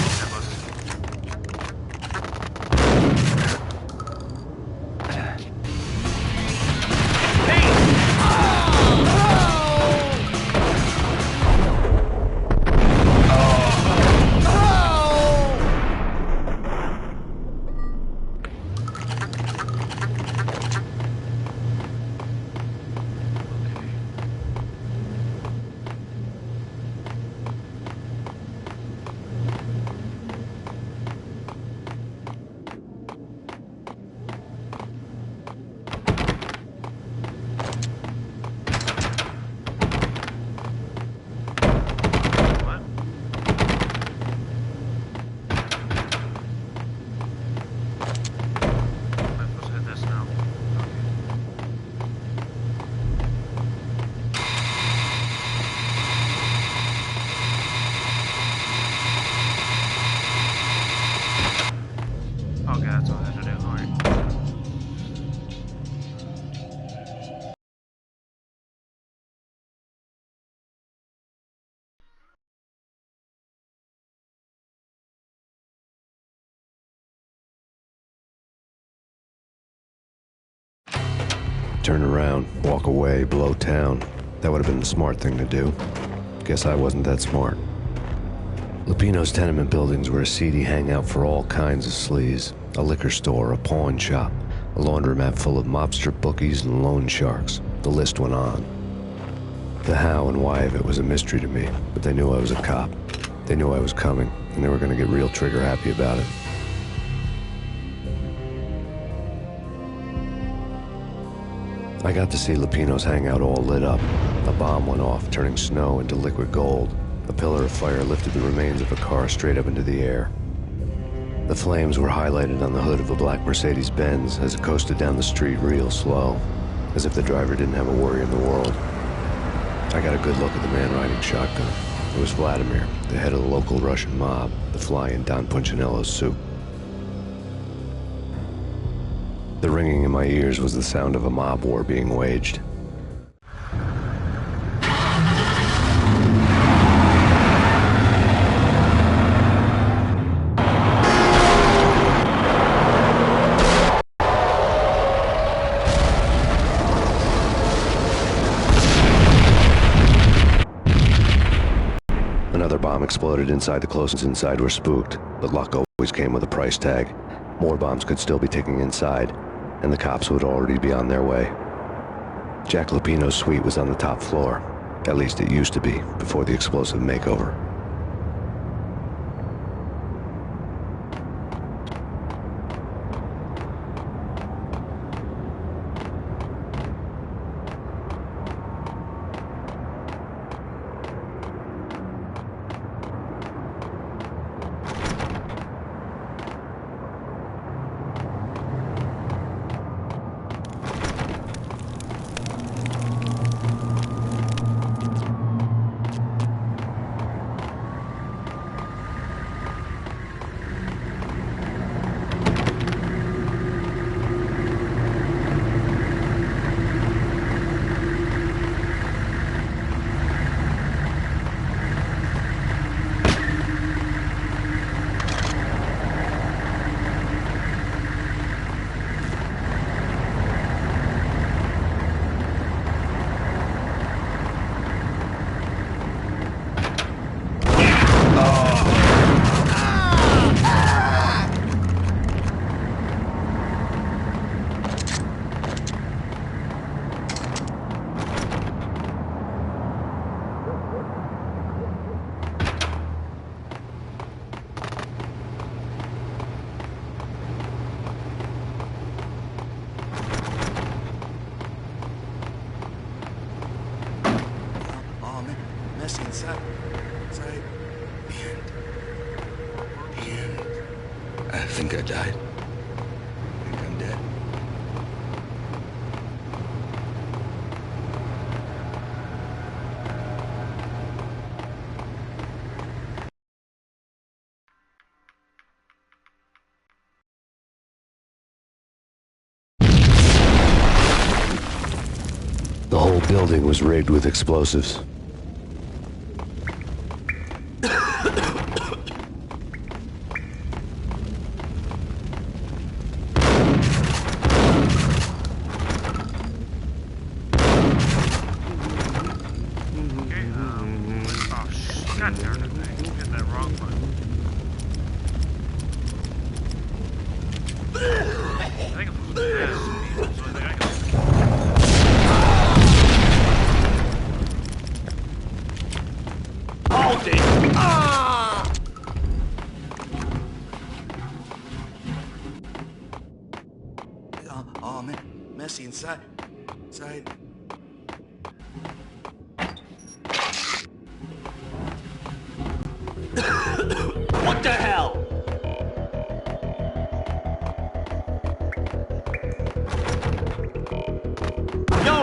turn around, walk away, blow town. That would have been the smart thing to do. Guess I wasn't that smart. Lupino's tenement buildings were a seedy hangout for all kinds of sleaze. A liquor store, a pawn shop, a laundromat full of mobster bookies and loan sharks. The list went on. The how and why of it was a mystery to me, but they knew I was a cop. They knew I was coming, and they were going to get real trigger happy about it. I got to see Lupino's hangout all lit up. A bomb went off, turning snow into liquid gold. A pillar of fire lifted the remains of a car straight up into the air. The flames were highlighted on the hood of a black Mercedes-Benz as it coasted down the street real slow, as if the driver didn't have a worry in the world. I got a good look at the man riding shotgun. It was Vladimir, the head of the local Russian mob, the fly in Don Punchinello's suit. The ringing in my ears was the sound of a mob war being waged. Another bomb exploded inside the closest inside were spooked, but luck always came with a price tag. More bombs could still be ticking inside, and the cops would already be on their way. Jack Lupino's suite was on the top floor. At least it used to be, before the explosive makeover. I think I died. I think I'm dead. The whole building was rigged with explosives. God darn it, I hit that wrong button. I think I'm supposed to pass speed, so I think I can... Hold it! Oh man, messy inside. Inside. What the hell? Yo!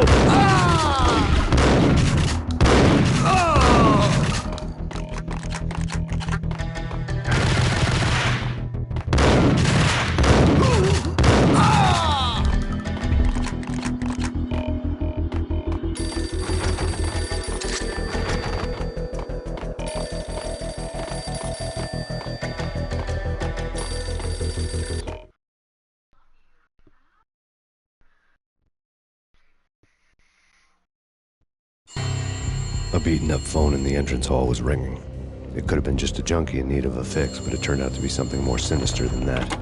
A beaten-up phone in the entrance hall was ringing. It could have been just a junkie in need of a fix, but it turned out to be something more sinister than that.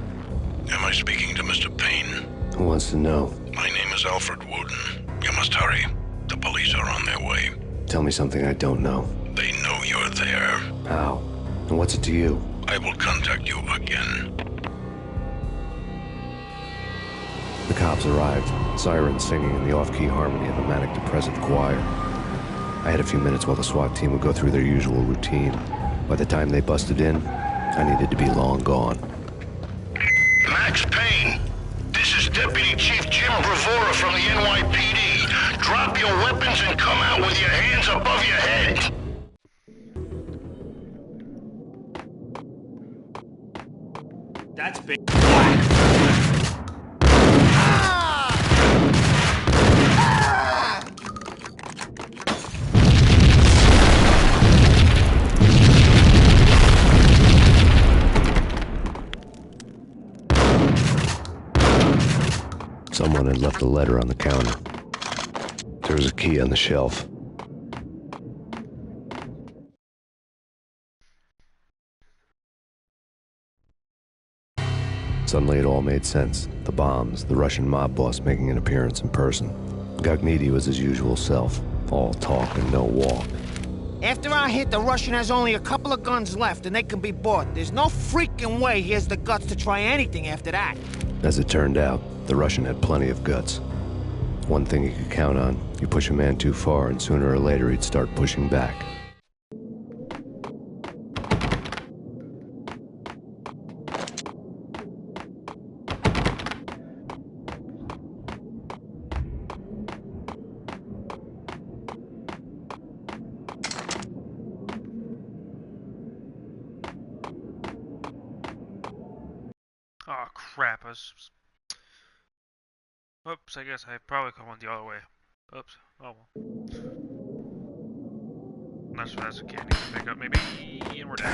Am I speaking to Mr. Payne? Who wants to know? My name is Alfred Wooden. You must hurry. The police are on their way. Tell me something I don't know. They know you're there. How? And what's it to you? I will contact you again. The cops arrived, sirens singing in the off-key harmony of a manic-depressive choir. I had a few minutes while the SWAT team would go through their usual routine. By the time they busted in, I needed to be long gone. Max Payne, this is Deputy Chief Jim Bravura from the NYPD. Drop your weapons and come out with your hands above your head. That's big. Someone had left a letter on the counter. There was a key on the shelf. Suddenly it all made sense. The bombs, the Russian mob boss making an appearance in person. Gognitti was his usual self. All talk and no walk. After our hit, the Russian has only a couple of guns left, and they can be bought. There's no freaking way he has the guts to try anything after that. As it turned out, the Russian had plenty of guts. One thing you could count on, you push a man too far and sooner or later he'd start pushing back. Oh crap, Oops, I guess I probably could have went the other way. Oops, oh well. That's a candy to pick up, maybe, and we're dead.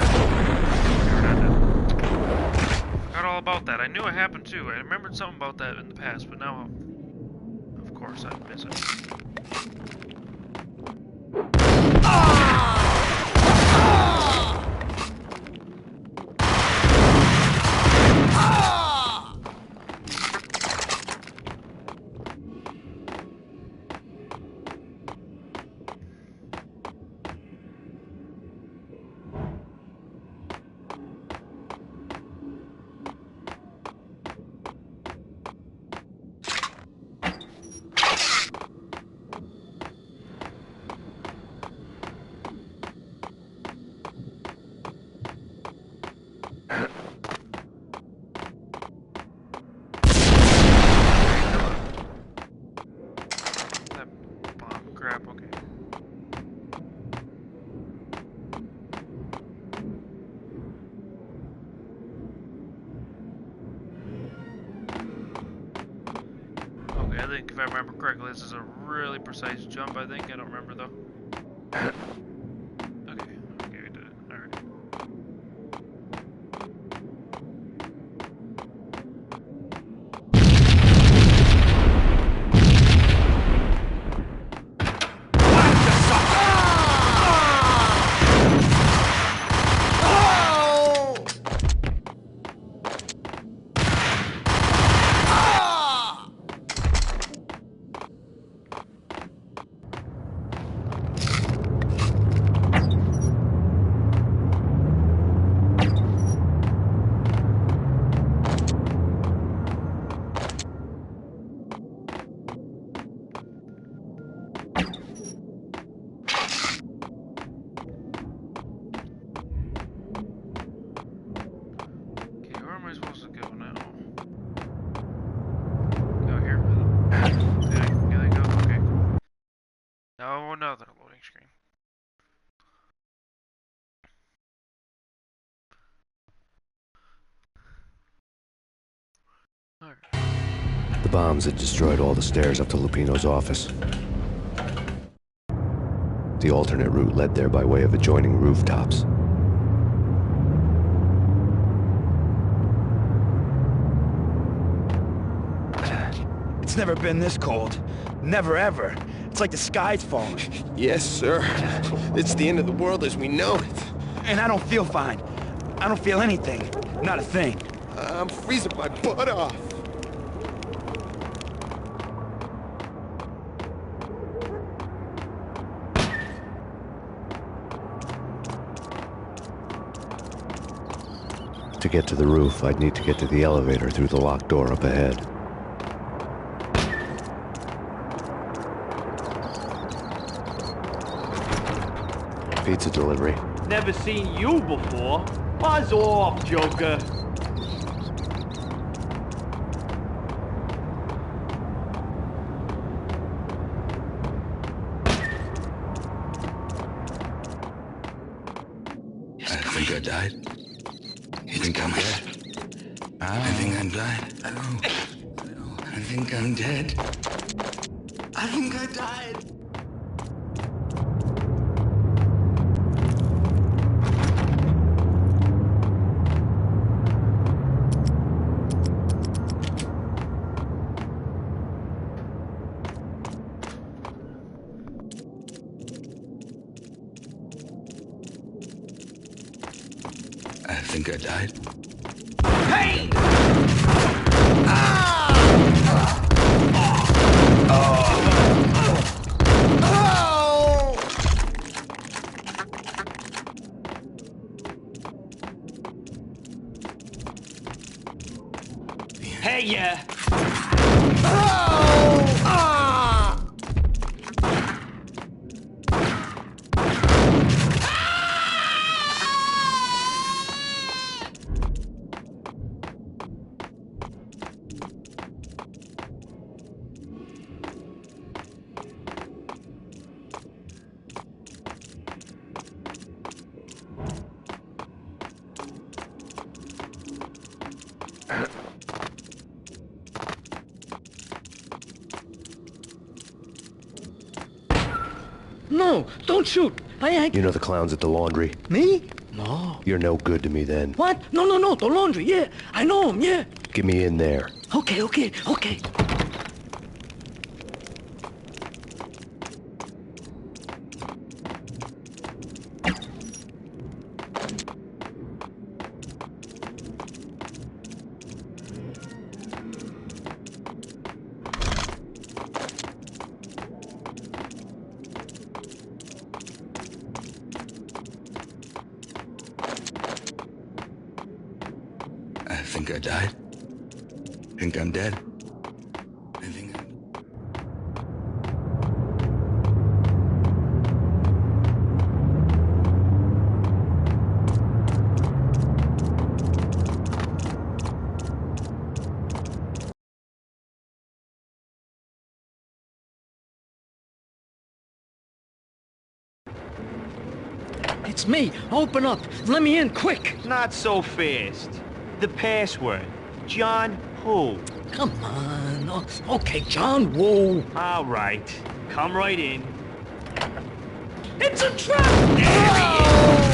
Forgot all about that. I knew it happened too. I remembered something about that in the past, but now, of course, I miss it. Crap, okay. Okay, I think if I remember correctly, this is a really precise jump, I think. I don't remember though. Okay, we did it. Alright. Another loading screen. The bombs had destroyed all the stairs up to Lupino's office. The alternate route led there by way of adjoining rooftops. It's never been this cold. Never ever. It's like the sky's falling. Yes, sir. It's the end of the world as we know it. And I don't feel fine. I don't feel anything. Not a thing. I'm freezing my butt off. To get to the roof, I'd need to get to the elevator through the locked door up ahead. Pizza delivery. Never seen you before. Buzz off, Joker. I think I died. You think I'm dead? I think I'm died. I think I'm dead. I think I died. I think I died. Payne! Hey, yeah. No, don't shoot. I ain't... You know the clowns at the laundry? Me? No. You're no good to me then. What? No, the laundry, yeah. I know him, yeah. Get me in there. Okay. I think I died. Think I'm dead. I think I'm... It's me. Open up. Let me in, quick. Not so fast. The password. John who? Come on. Oh, okay, John Woo. All right. Come right in. It's a trap! There he is!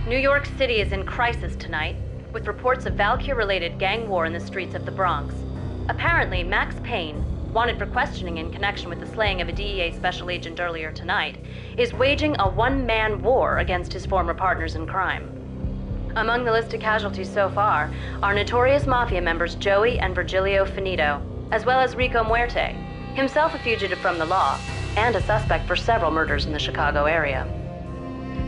New York City is in crisis tonight. with reports of Valkyr-related gang war in the streets of the Bronx. Apparently, Max Payne, wanted for questioning in connection with the slaying of a DEA special agent earlier tonight, is waging a one-man war against his former partners in crime. Among the listed casualties so far are notorious mafia members Joey and Virgilio Finito, as well as Rico Muerte, himself a fugitive from the law, and a suspect for several murders in the Chicago area.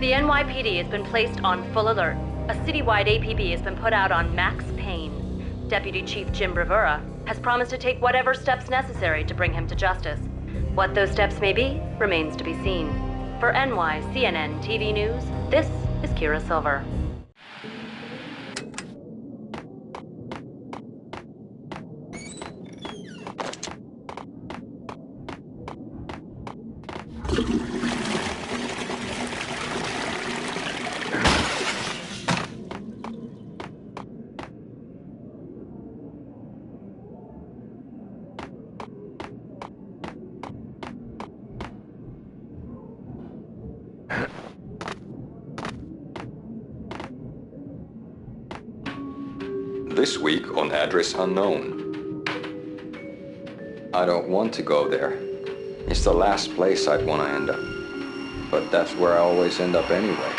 The NYPD has been placed on full alert. A citywide APB has been put out on Max Payne. Deputy Chief Jim Rivera has promised to take whatever steps necessary to bring him to justice. What those steps may be remains to be seen. For NYCNN TV News, this is Kira Silver. This week on Address Unknown. I don't want to go there. It's the last place I'd want to end up. But that's where I always end up anyway.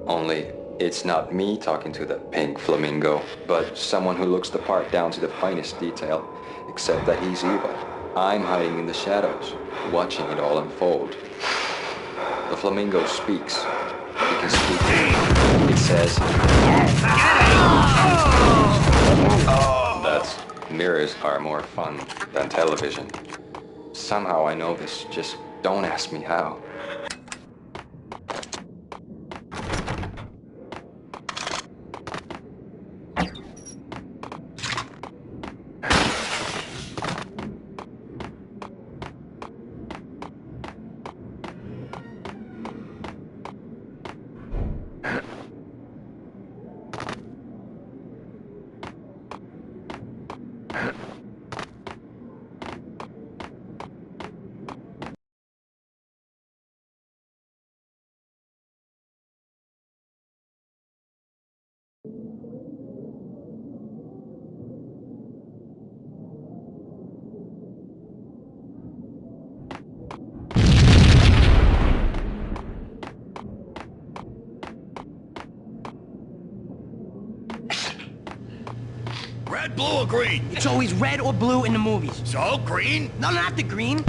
Only, it's not me talking to the pink flamingo, but someone who looks the part down to the finest detail, except that he's evil. I'm hiding in the shadows, watching it all unfold. The flamingo speaks. He can speak. It says... That's... mirrors are more fun than television. Somehow I know this, just don't ask me how. Red, blue, or green? It's always red or blue in the movies. So, green? No, not the green.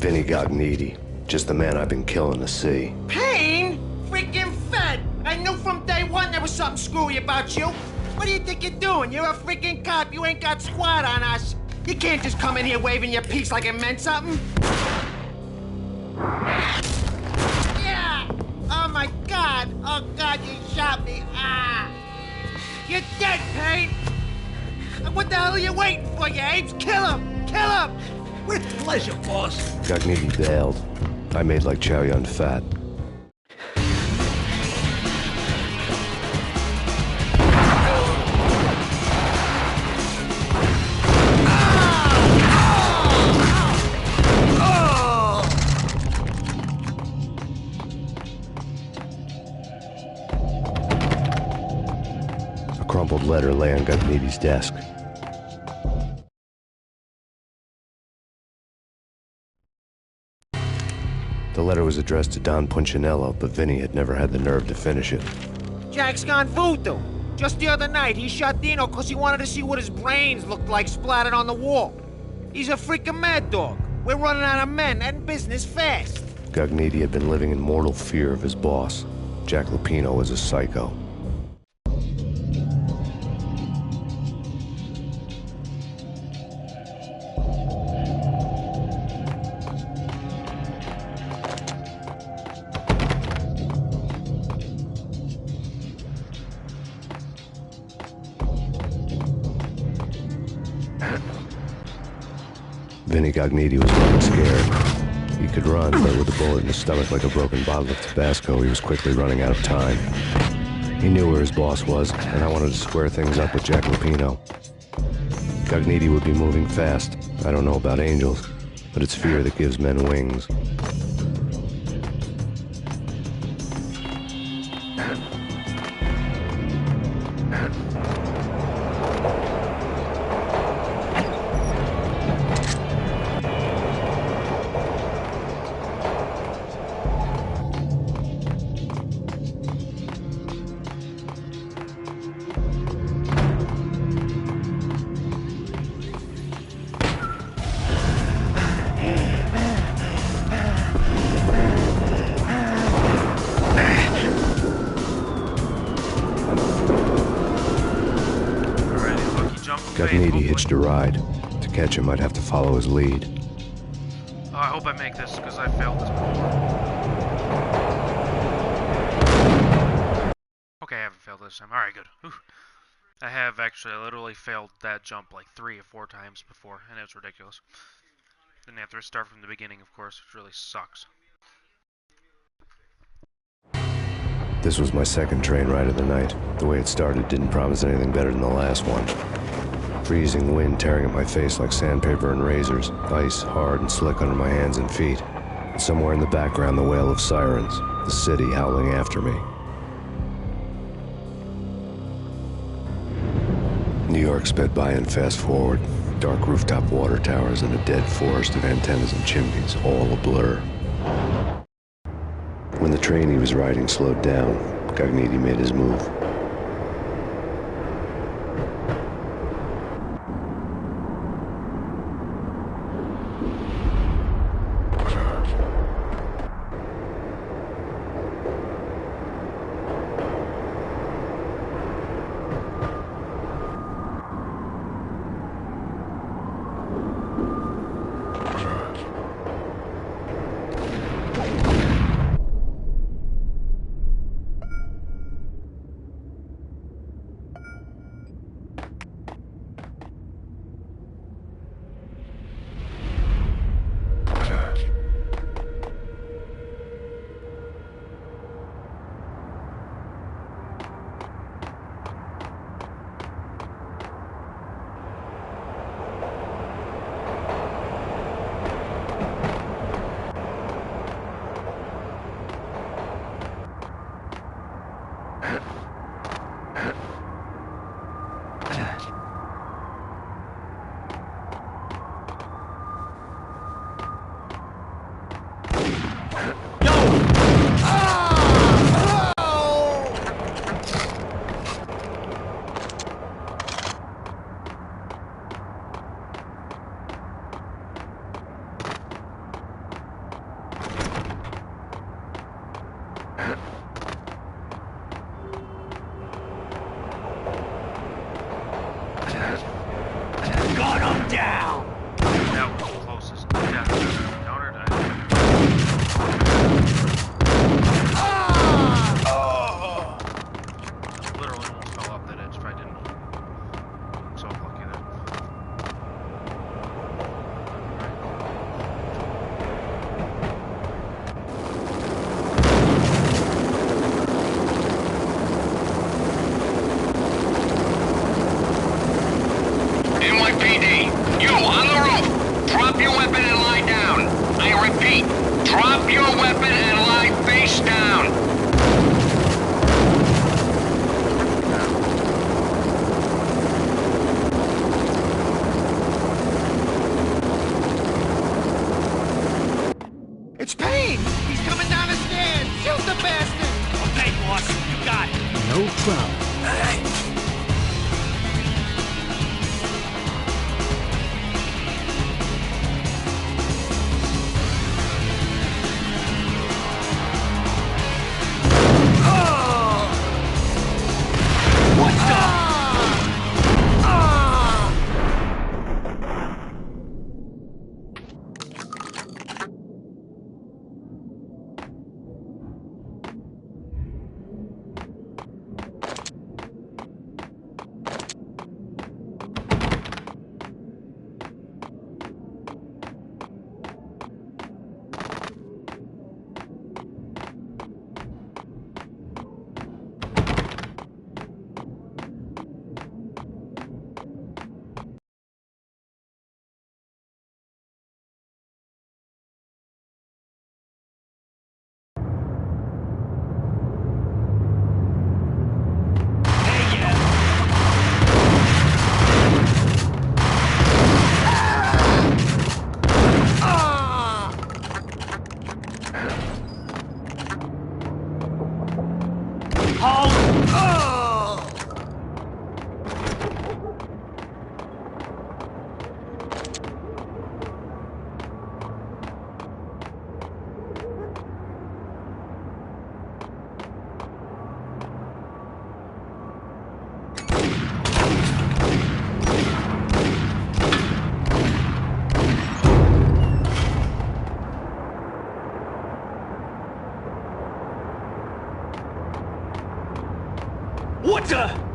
Vinny got needy. Just the man I've been killing to see. Payne? Freaking fed! I knew from day one there was something screwy about you. What do you think you're doing? You're a freaking cop. You ain't got squat on us. You can't just come in here waving your piece like it meant something. Yeah! Oh my God! Oh God, you shot me! Ah! You're dead, Payne! What the hell are you waiting for, you apes? Kill him! Kill him! With pleasure, boss. Gagnetti bailed. I made like Chow Yun Fat. letter lay on Gagniti's desk. The letter was addressed to Don Punchinello, but Vinny had never had the nerve to finish it. Jack's gone voodoo. Just the other night, he shot Dino because he wanted to see what his brains looked like splattered on the wall. He's a freaking mad dog. We're running out of men and business fast. Gagniti had been living in mortal fear of his boss. Jack Lupino was a psycho. Vinny Gagniti was running scared. He could run, but with a bullet in his stomach like a broken bottle of Tabasco, he was quickly running out of time. He knew where his boss was, and I wanted to square things up with Jack Lupino. Gagniti would be moving fast. I don't know about angels, but it's fear that gives men wings. Gagniti hitched a ride. To catch him, I'd have to follow his lead. Oh, I hope I make this, because I failed this before. Okay, I haven't failed this time. Alright, good. Whew. I have actually literally failed that jump like 3 or 4 times before, and it was ridiculous. Didn't have to start from the beginning, of course, which really sucks. This was my second train ride of the night. The way it started didn't promise anything better than the last one. Freezing wind tearing at my face like sandpaper and razors, ice hard and slick under my hands and feet. And somewhere in the background, the wail of sirens, the city howling after me. New York sped by in fast forward. Dark rooftop water towers and a dead forest of antennas and chimneys, all a blur. When the train he was riding slowed down, Gagniti made his move. It's Payne! He's coming down the stairs! Shoot the bastard! Okay, boss, you got it. No problem. What the?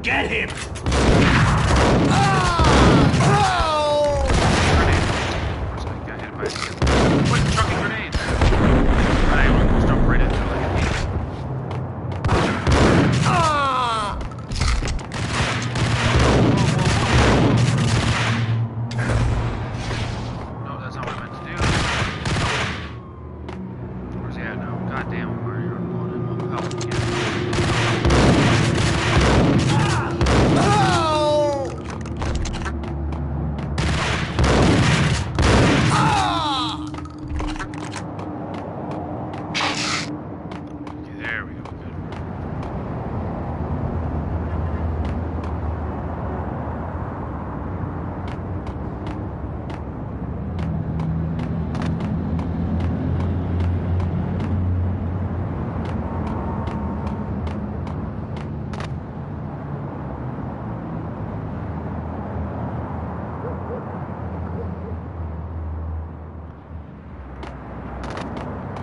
Get him! Quit chucking grenades! I almost jumped right into it like an idiot. No, that's not what I meant to do. Where's he at now? God damn it, where you're blowing him up. Help me.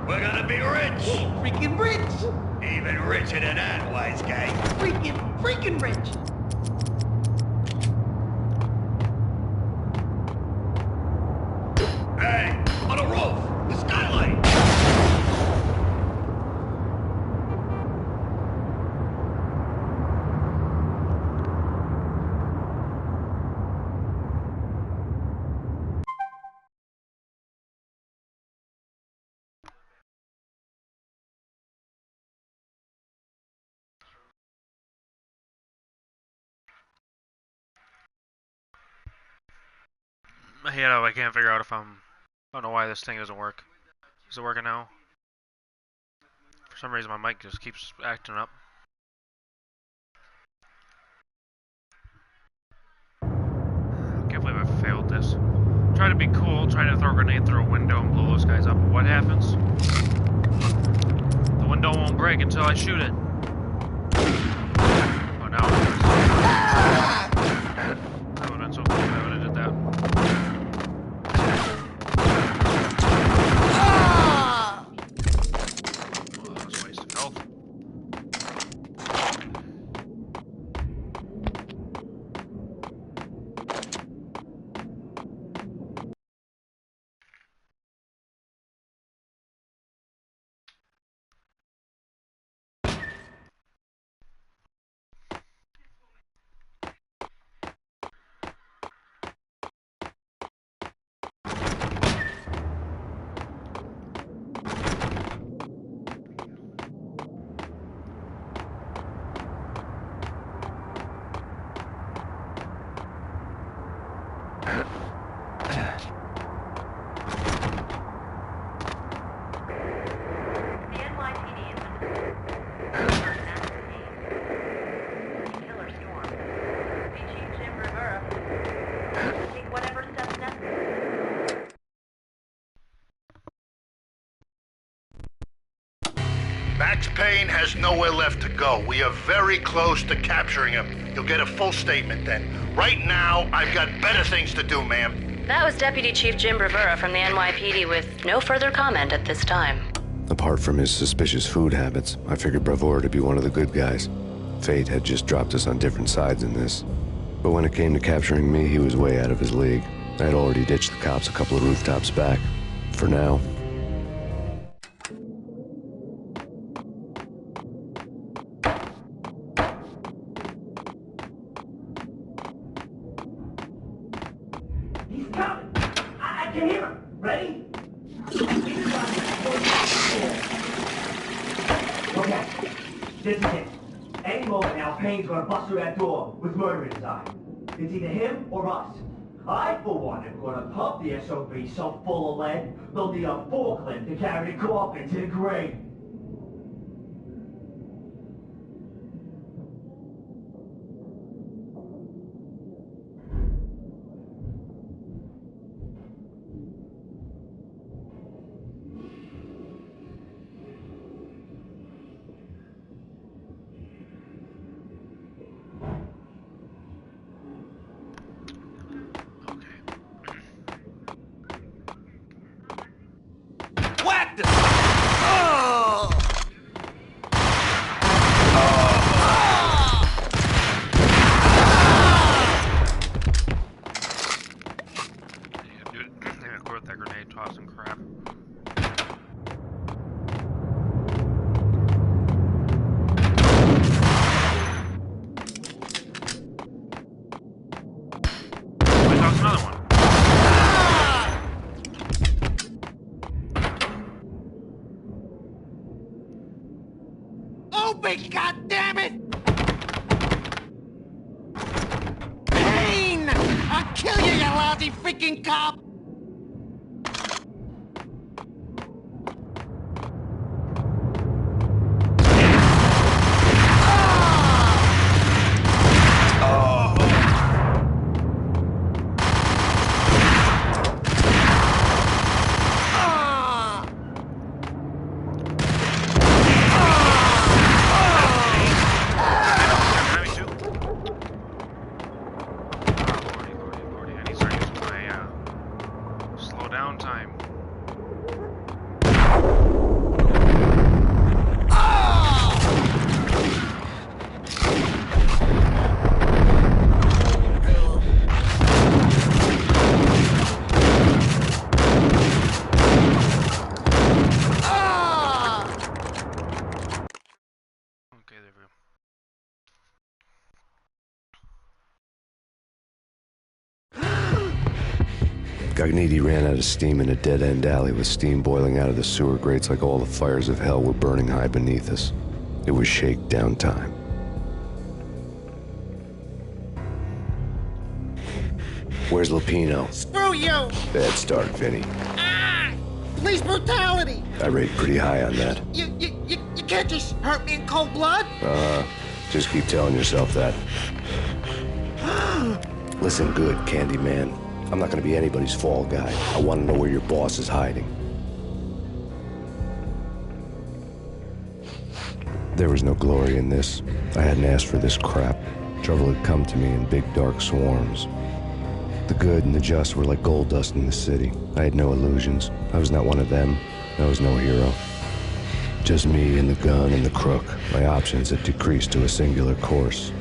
We're gonna be rich! Freaking rich! Even richer than that, wise guy. Freaking rich! Hey, on the roof! The skylight! Yeah, I can't figure out if I don't know why this thing doesn't work. Is it working now? For some reason my mic just keeps acting up. I can't believe I failed this. Try to be cool, try to throw a grenade through a window and blow those guys up. But what happens? The window won't break until I shoot it. Oh, now it does. That would have been so cool if I would have did that. Max Payne has nowhere left to go. We are very close to capturing him. You'll get a full statement then. Right now, I've got better things to do, ma'am. That was Deputy Chief Jim Rivera from the NYPD with no further comment at this time. Apart from his suspicious food habits, I figured Bravura to be one of the good guys. Fate had just dropped us on different sides in this. But when it came to capturing me, he was way out of his league. I had already ditched the cops a couple of rooftops back. For now. He's coming! I can hear him! Ready? Okay, this is it. Any moment now, Payne's gonna bust through that door with murder in his eye. It's either him or us. I, for one, am gonna pump the SOB so full of lead, they'll need a forklift to carry the coffin to the grave. Whack this! Oh! Move me, goddammit! Payne! I'll kill you, you lousy freaking cop! Gognitti ran out of steam in a dead-end alley with steam boiling out of the sewer grates like all the fires of hell were burning high beneath us. It was shakedown time. Where's Lupino? Screw you! Bad start, Vinny. Police brutality! I rate pretty high on that. You can't just hurt me in cold blood? Just keep telling yourself that. Listen good, Candyman. I'm not gonna be anybody's fall guy. I want to know where your boss is hiding. There was no glory in this. I hadn't asked for this crap. Trouble had come to me in big dark swarms. The good and the just were like gold dust in the city. I had no illusions. I was not one of them. I was no hero. Just me and the gun and the crook. My options had decreased to a singular course.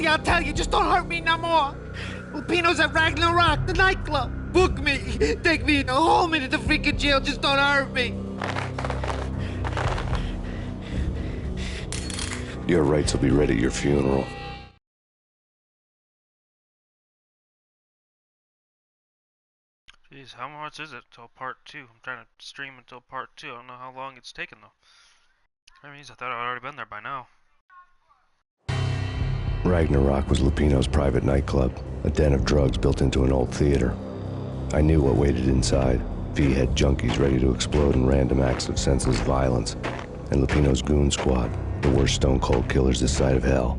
I'll tell you, just don't hurt me no more. Lupino's at Ragnarok, the nightclub. Book me, take me, haul me to the freaking jail, just don't hurt me. Your rights will be ready at your funeral. Jeez, how much is it till part 2? I'm trying to stream until part 2. I don't know how long it's taken though. That means I thought I'd already been there by now. Ragnarok was Lupino's private nightclub, a den of drugs built into an old theater. I knew what waited inside. V-head junkies ready to explode in random acts of senseless violence, and Lupino's goon squad, the worst stone-cold killers this side of hell.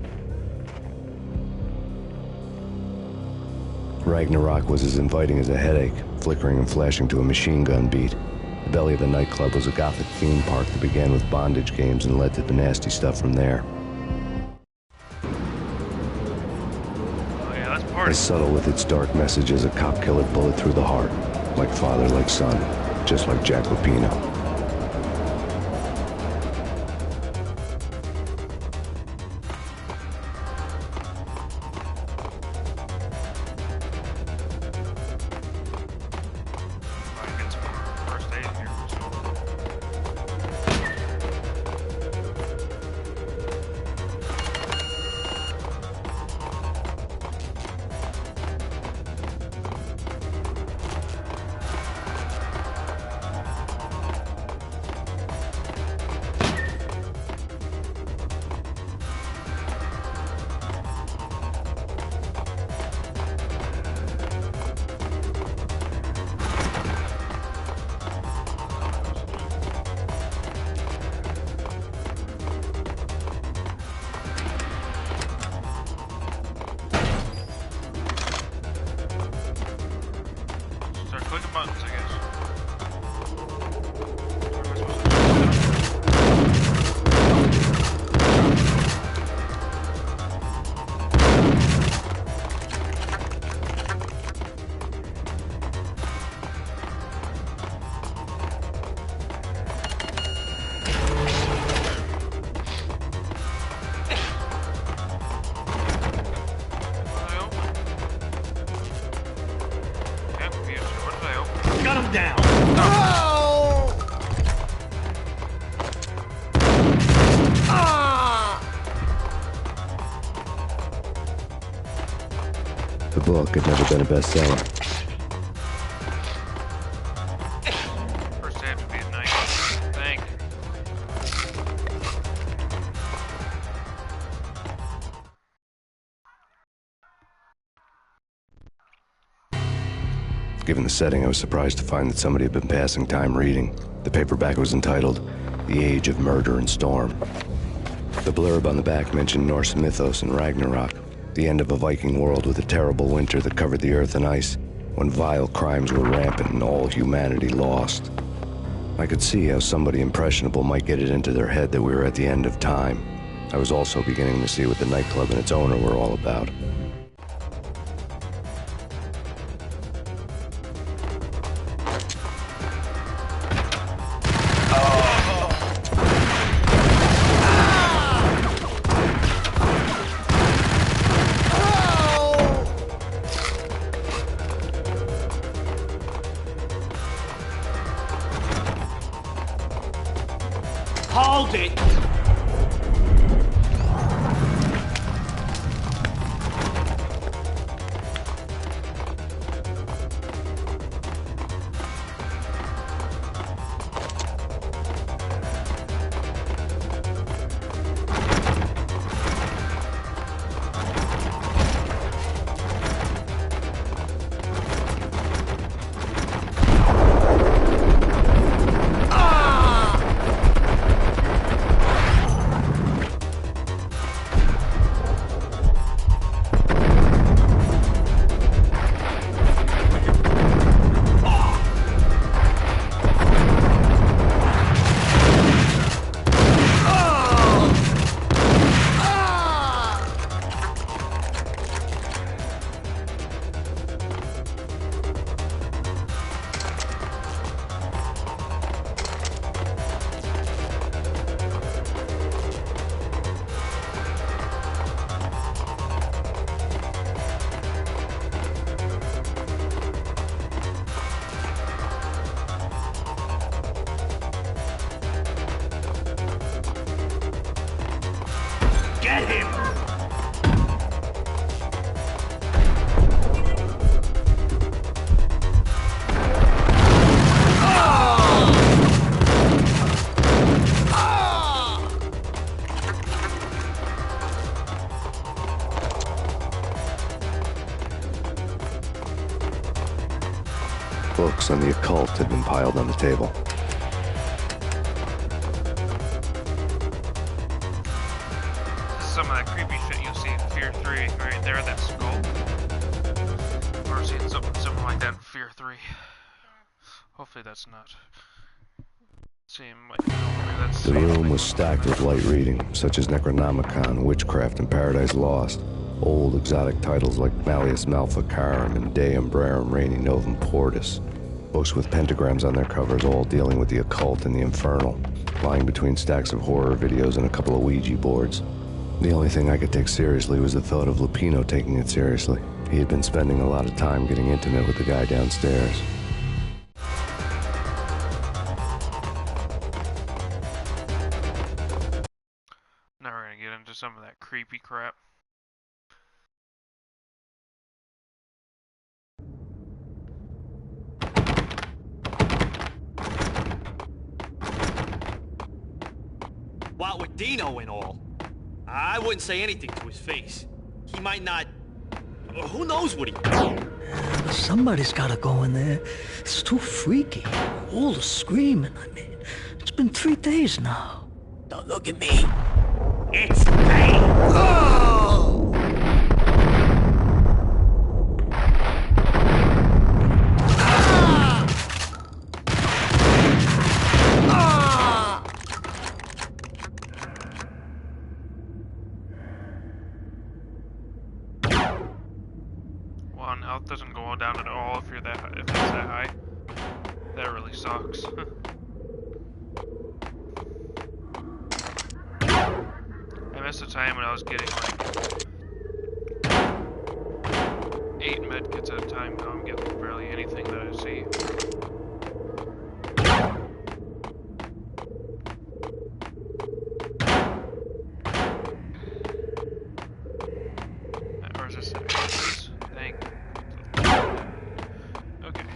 Ragnarok was as inviting as a headache, flickering and flashing to a machine gun beat. The belly of the nightclub was a gothic theme park that began with bondage games and led to the nasty stuff from there. As subtle with its dark message as a cop-killer bullet through the heart. Like father, like son. Just like Jack Lupino. The book had never been a bestseller. First day to be at night. Given the setting, I was surprised to find that somebody had been passing time reading. The paperback was entitled, The Age of Murder and Storm. The blurb on the back mentioned Norse mythos and Ragnarok, the end of a Viking world with a terrible winter that covered the earth in ice, when vile crimes were rampant and all humanity lost. I could see how somebody impressionable might get it into their head that we were at the end of time. I was also beginning to see what the nightclub and its owner were all about. Hold it! Get him! Books on the occult had been piled on the table. Some of that creepy shit you'll see in Fear 3, right there, that skull. Or seeing something like that in Fear 3. Hopefully that's not. Seem like, maybe that's... The room was stacked with light reading, such as Necronomicon, Witchcraft, and Paradise Lost. Old exotic titles like Malleus Maleficarum and De Umbrarum Reini Novum Portis. Books with pentagrams on their covers, all dealing with the occult and the infernal. Lying between stacks of horror videos and a couple of Ouija boards. The only thing I could take seriously was the thought of Lupino taking it seriously. He had been spending a lot of time getting intimate with the guy downstairs. Now we're gonna get into some of that creepy crap. What with Dino and all, I wouldn't say anything to his face. He might not... Who knows what he... Somebody's gotta go in there. It's too freaky. All the screaming, I mean. It's been 3 days now. Don't look at me. It's Payne! Oh! Well, health doesn't go down at all if it's that high. That really sucks. I missed the time when I was getting like 8 medkits at a time. Now I'm getting barely anything that I see. Where's this at? Please? Thank you. Okay.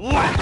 Whack!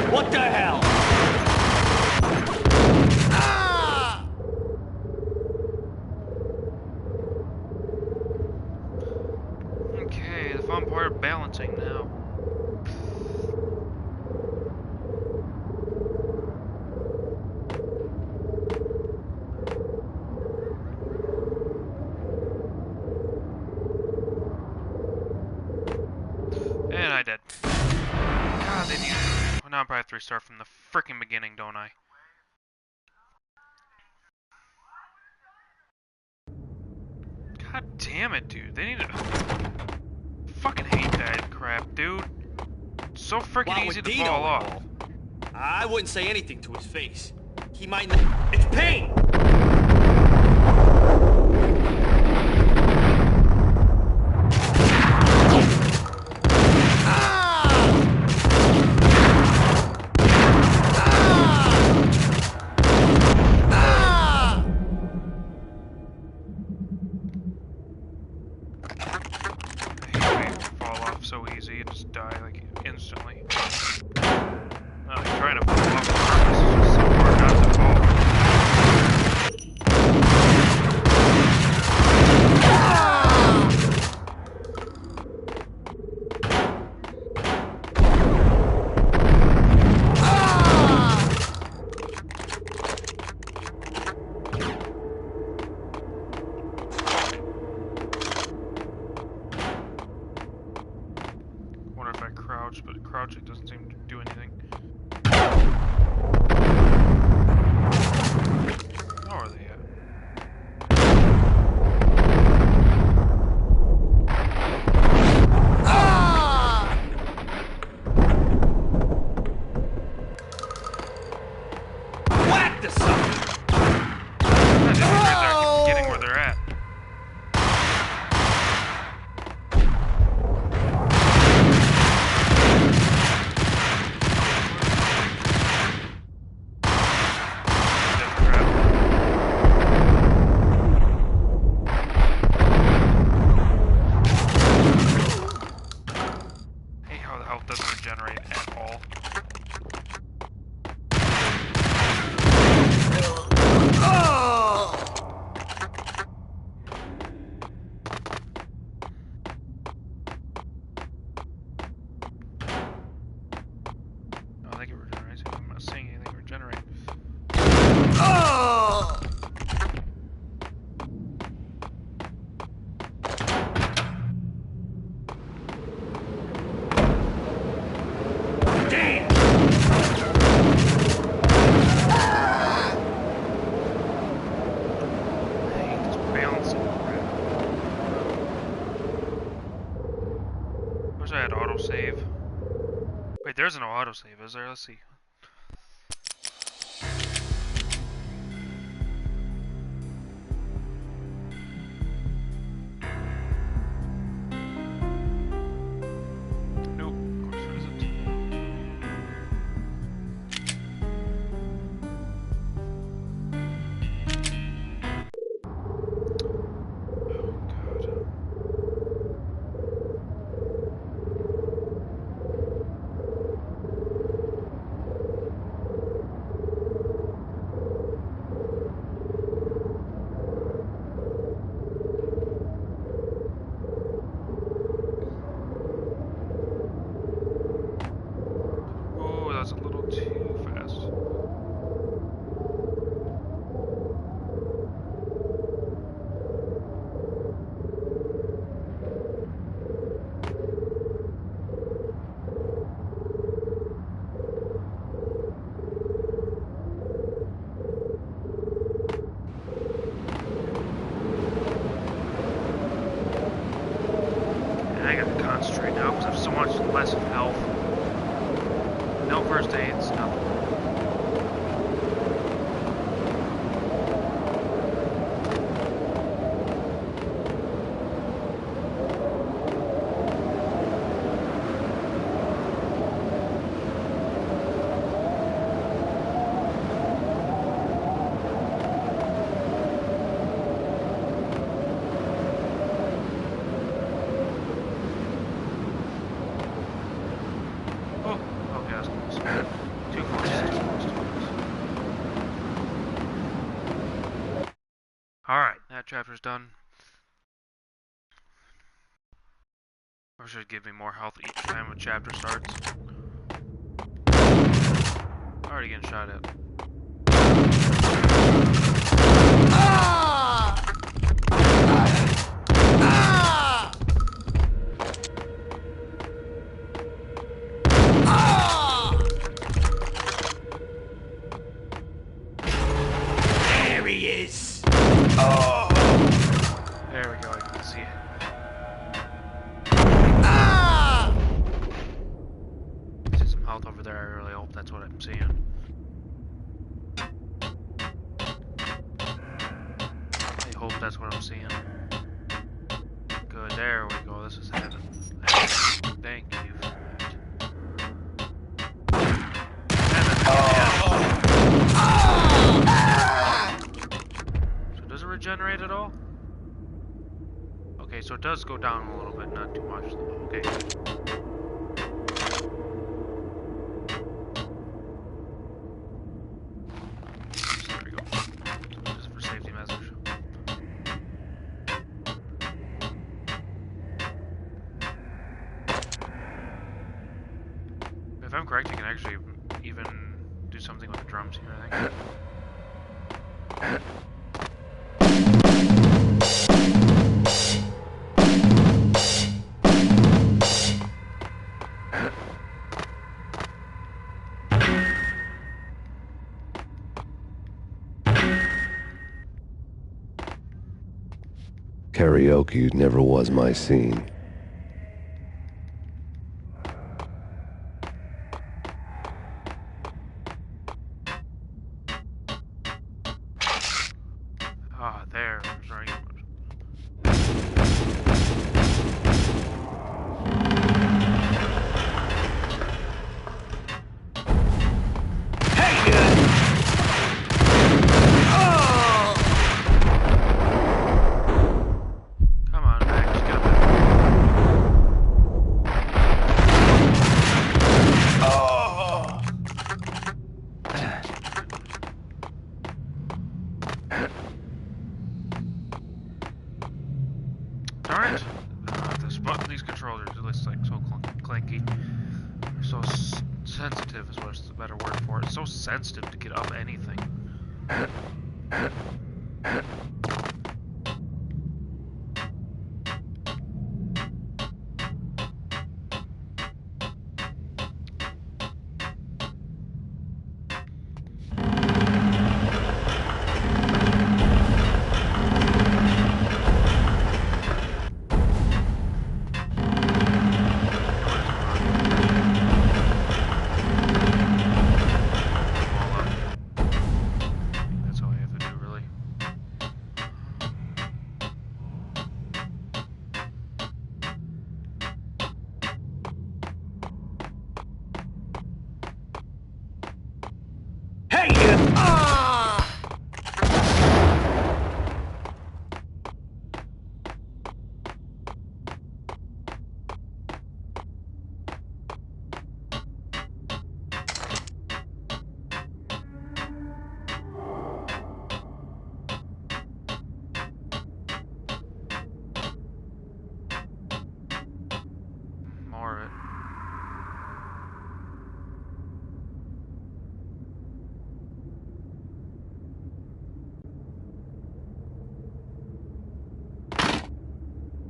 What the hell? Okay, the fun part of balancing now. And I did. God, they need. Well, now I probably have to restart from the freaking beginning, don't I? God damn it, dude. They need to. Fucking hate that crap, dude. It's so freaking easy to fall off. I wouldn't say anything to his face. He might not. It's Payne! So easy and just die like instantly. Not like trying to fall off on purpose, it's just so hard not to fall. But crouch, it doesn't seem to do anything. How are they at? Whack the sucker! I didn't realize they're getting where they're at. Autosave. Wait, there's no autosave, is there? Let's see. Nope, of course there isn't. Alright, that chapter's done. Or should give me more health each time a chapter starts. Already getting shot at. There he is! Oh! There we go, I can see it. See some health over there, I really hope that's what I'm seeing. I hope that's what I'm seeing. Good, there we go, this is heaven. Thank you for that. So does it regenerate at all? Okay, so it does go down a little bit, not too much though. Okay. There we go. Just for safety measures. If I'm correct, you can actually even do something with the drums here, I think. Karaoke never was my scene. Ah, there. Sorry. Come on, Max, just get up there. Darn it! These controllers, it looks like so clanky. They're so sensitive is what's the better word for it. It's so sensitive to get up anything. That's all I have to do, really. Hey, you! More of it.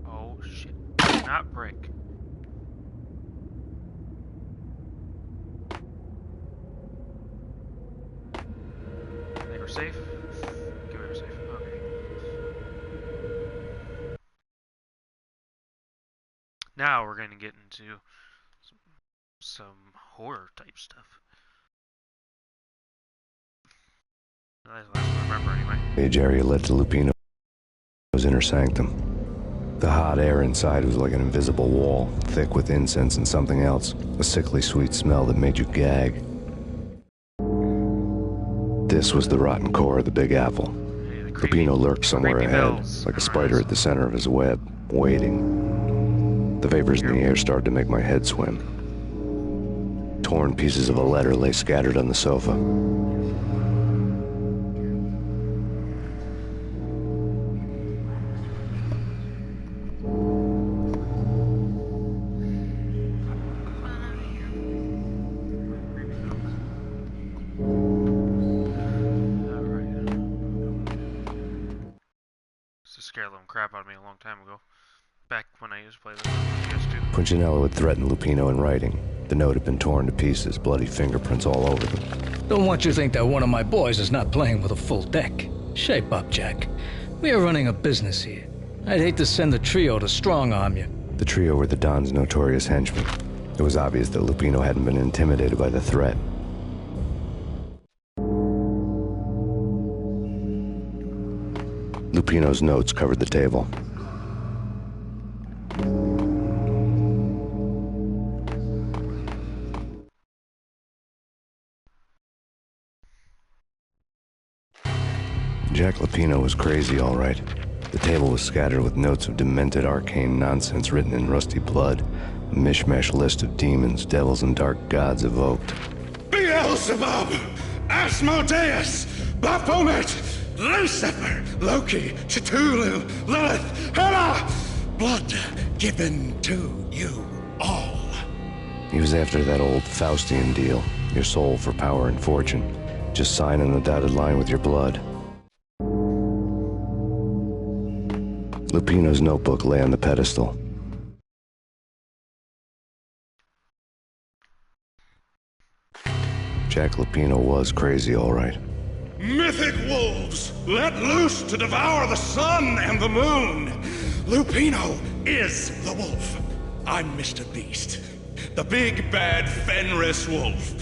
Oh shit. Not break. I think we're safe. Give it a safe. Okay. Now we're gonna get into some horror type stuff. That's what I remember anyway. Age area led to Lupino's inner sanctum. The hot air inside was like an invisible wall, thick with incense and something else, a sickly sweet smell that made you gag. This was the rotten core of the Big Apple. Lupino lurked somewhere ahead, like a spider at the center of his web, waiting. The vapors in the air started to make my head swim. Torn pieces of a letter lay scattered on the sofa. scared the living crap out of me a long time ago. Back when I used to play this on PS2. Punchinello had threatened Lupino in writing. The note had been torn to pieces, bloody fingerprints all over them. Don't want you to think that one of my boys is not playing with a full deck. Shape up, Jack. We are running a business here. I'd hate to send the trio to strong-arm you. The trio were the Don's notorious henchmen. It was obvious that Lupino hadn't been intimidated by the threat. Lupino's notes covered the table. Jack Lupino was crazy, all right. The table was scattered with notes of demented arcane nonsense written in rusty blood, a mishmash list of demons, devils, and dark gods evoked. Beelzebub, Asmodeus, Baphomet, Lucifer, Loki, Cthulhu, Lilith, Hela, blood given to you all. He was after that old Faustian deal, your soul for power and fortune. Just sign on the dotted line with your blood. Lupino's notebook lay on the pedestal. Jack Lupino was crazy, all right. Mythic wolves, let loose to devour the sun and the moon. Lupino is the wolf. I'm Mr. Beast, the big bad Fenris wolf.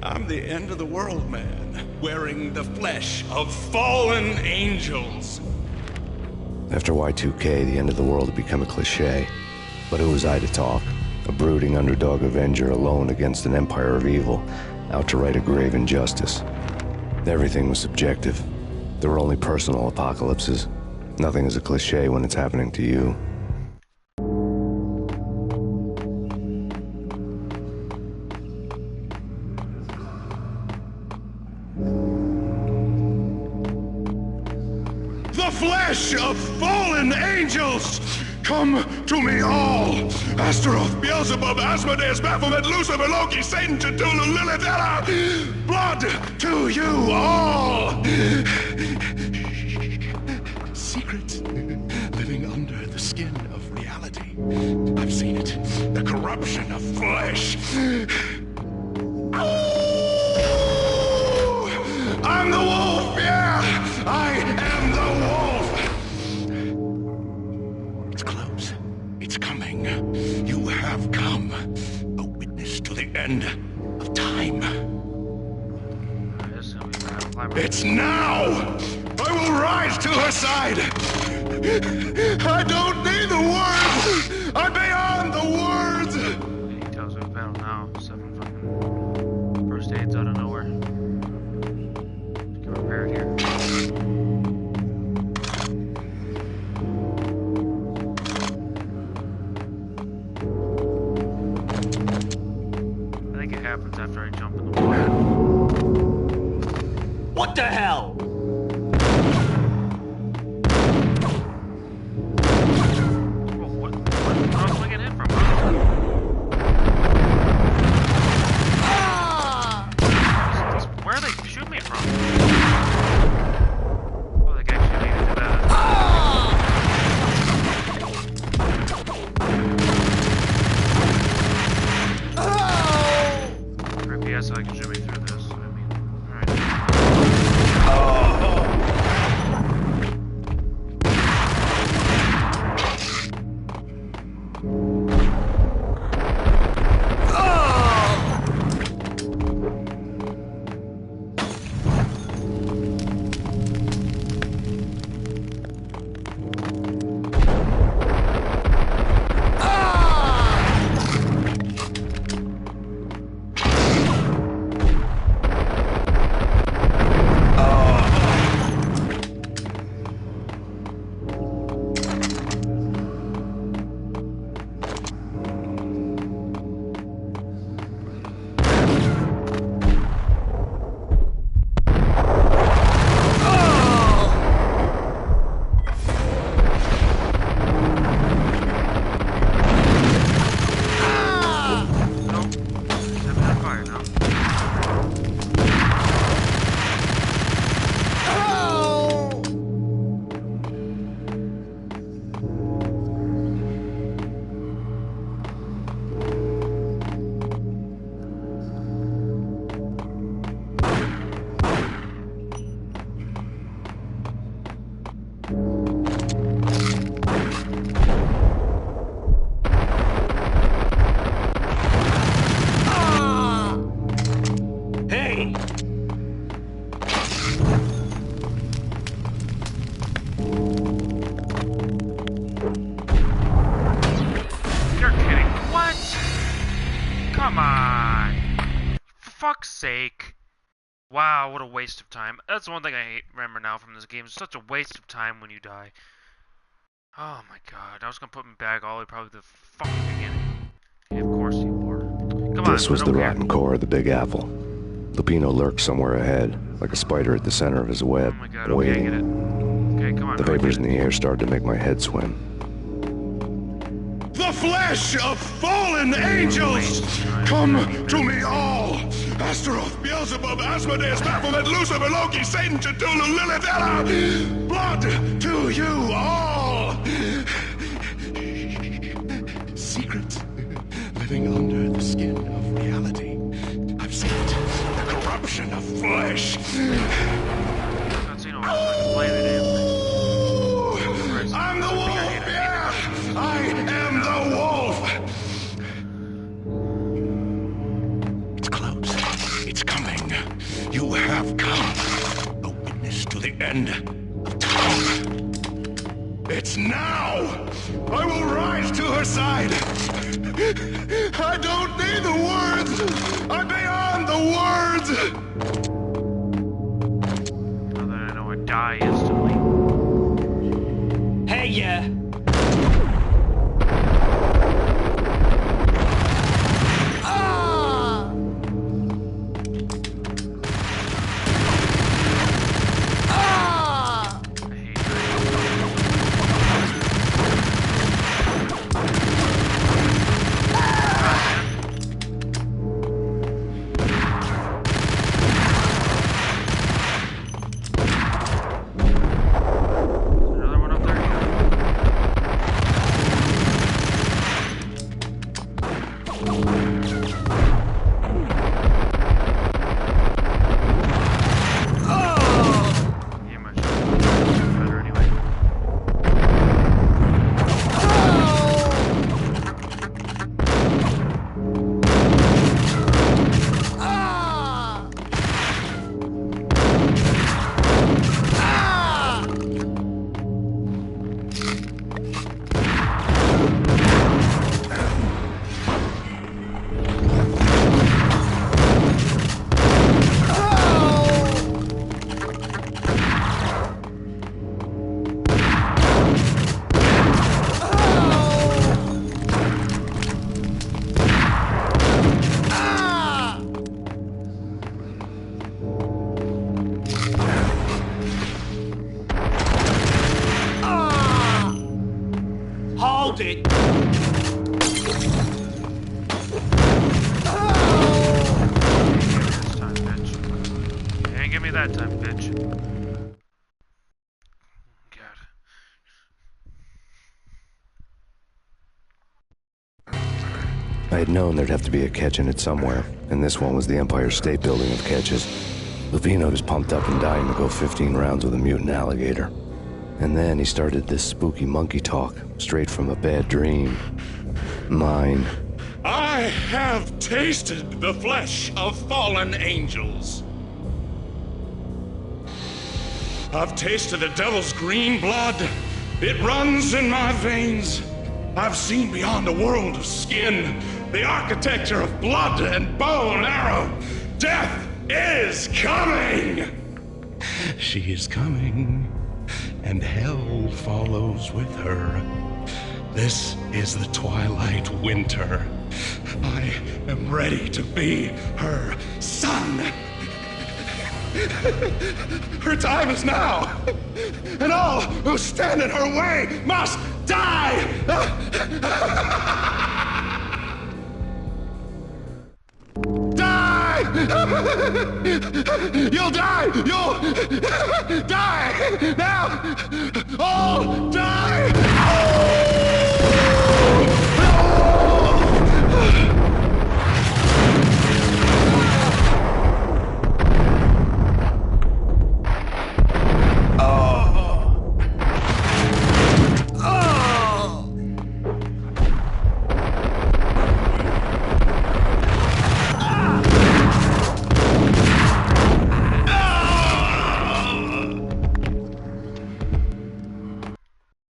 I'm the end of the world man, wearing the flesh of fallen angels. After Y2K, the end of the world had become a cliché. But who was I to talk? A brooding underdog avenger alone against an empire of evil, out to right a grave injustice. Everything was subjective. There were only personal apocalypses. Nothing is a cliché when it's happening to you. The flesh of fallen angels! Come to me all! Astaroth, Beelzebub, Asmodeus, Baphomet, Lucifer, Loki, Satan, Cthulhu, Lilith, Hela! Blood to you all! Secret living under the skin of reality. I've seen it. The corruption of flesh. I'm the wolf, yeah! I am the wolf! It's close. It's coming. You have come. A witness to the end of time. It's now! I will rise to her side! I don't need the words! I'm beyond the words! He tells me about now. 7 fucking first aids out of nowhere. Get prepared here. I think it happens after I jump in the water. What the hell? Where are they shooting me from? Oh, they actually needed that. Creepy, so I can shoot me through this. I mean, alright. sake. Wow, what a waste of time. That's the one thing I hate, remember now from this game. It's such a waste of time when you die. Oh my god. I was gonna put me back all the way probably the fucking beginning. Yeah, of course you were. Come on, This was I the don't care. rotten core of the Big Apple. Lupino lurked somewhere ahead, like a spider at the center of his web, Oh my god, okay, I waiting. get it. Okay, come on. The vapors in the air started to make my head swim. The flesh of fallen angels! Come to me all! Astaroth, Beelzebub, Asmodeus, Baphomet, Lucifer, Loki, Satan, Cthulhu, Lilith, Ella! Blood to you all! Secrets living under the skin of reality. I've seen it. The corruption of flesh. I'm the wolf, yeah! I am the wolf! It's close. It's coming. You have come. A witness to the end of time. It's now! I will rise to her side! I don't need the words! I'm beyond the words! Now that I know I die instantly. Hey, yeah. Hold it! You ain't give me that time, bitch. I had known there'd have to be a catch in it somewhere, and this one was the Empire State Building of catches. Lupino was pumped up and dying to go 15 rounds with a mutant alligator. And then he started this spooky monkey talk, straight from a bad dream. Mine. I have tasted the flesh of fallen angels. I've tasted the devil's green blood. It runs in my veins. I've seen beyond a world of skin, the architecture of blood and bow and arrow. Death is coming! She is coming, and hell follows with her. This is the twilight winter. I am ready to be her son. Her time is now, and all who stand in her way must die! Die! You'll die! You'll die! Now! All die!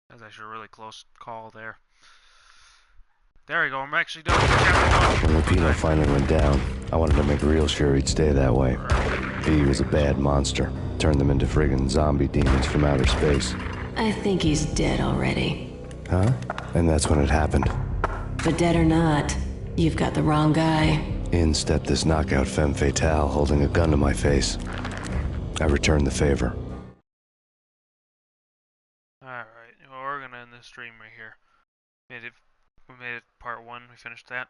That's actually a really close call there. There we go. I'm actually done with chapter 1. When Lupino finally went down, I wanted to make real sure he'd stay that way. V was a bad monster. Turned them into friggin' zombie demons from outer space. I think he's dead already. Huh? And that's when it happened. But dead or not, you've got the wrong guy. In stepped this knockout femme fatale holding a gun to my face. I returned the favor. Alright, well, we're gonna end this stream right here. We made it part 1, we finished that.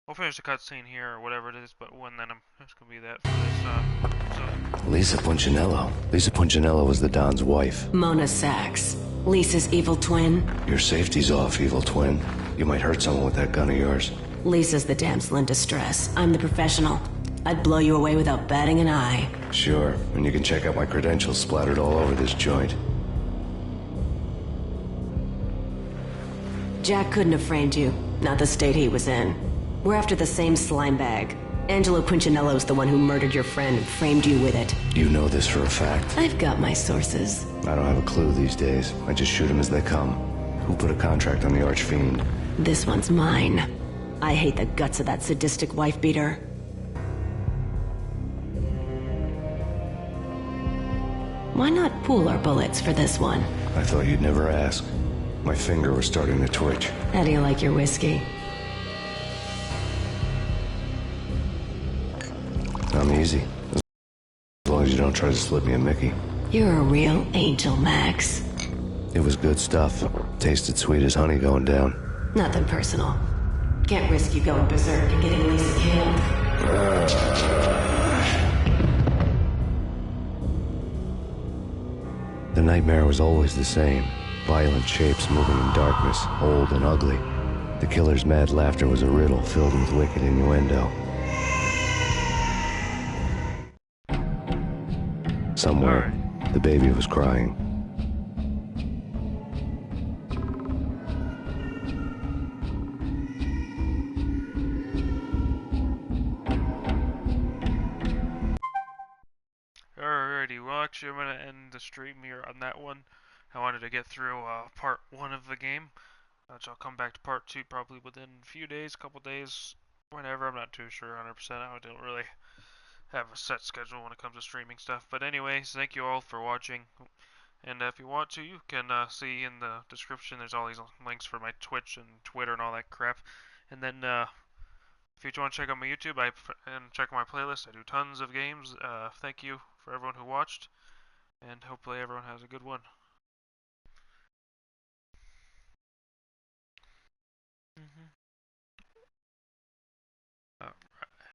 We'll finish the cutscene here or whatever it is, but then it's gonna be that for this episode. Lisa Punchinello. Lisa Punchinello was the Don's wife. Mona Sachs. Lisa's evil twin. Your safety's off, evil twin. You might hurt someone with that gun of yours. Lisa's the damsel in distress. I'm the professional. I'd blow you away without batting an eye. Sure, and you can check out my credentials splattered all over this joint. Jack couldn't have framed you. Not the state he was in. We're after the same slime bag. Angelo Punchinello's the one who murdered your friend and framed you with it. You know this for a fact. I've got my sources. I don't have a clue these days. I just shoot them as they come. Who put a contract on the Archfiend? This one's mine. I hate the guts of that sadistic wife-beater. Why not pool our bullets for this one? I thought you'd never ask. My finger was starting to twitch. How do you like your whiskey? I'm easy. As long as you don't try to slip me a Mickey. You're a real angel, Max. It was good stuff. Tasted sweet as honey going down. Nothing personal. Can't risk you going berserk and getting Lisa killed. The nightmare was always the same. Violent shapes moving in darkness, old and ugly. The killer's mad laughter was a riddle filled with wicked innuendo. Somewhere, the baby was crying. Alrighty, well actually I'm going to end the stream here on that one. I wanted to get through part 1 of the game, which I'll come back to part 2 probably within a few days, couple days, whenever. I'm not too sure 100%. I don't really have a set schedule when it comes to streaming stuff. But anyways, thank you all for watching. And if you want to, you can see in the description, there's all these links for my Twitch and Twitter and all that crap. And then if you want to check out my YouTube and check out my playlist, I do tons of games. Thank you for everyone who watched, and hopefully everyone has a good one.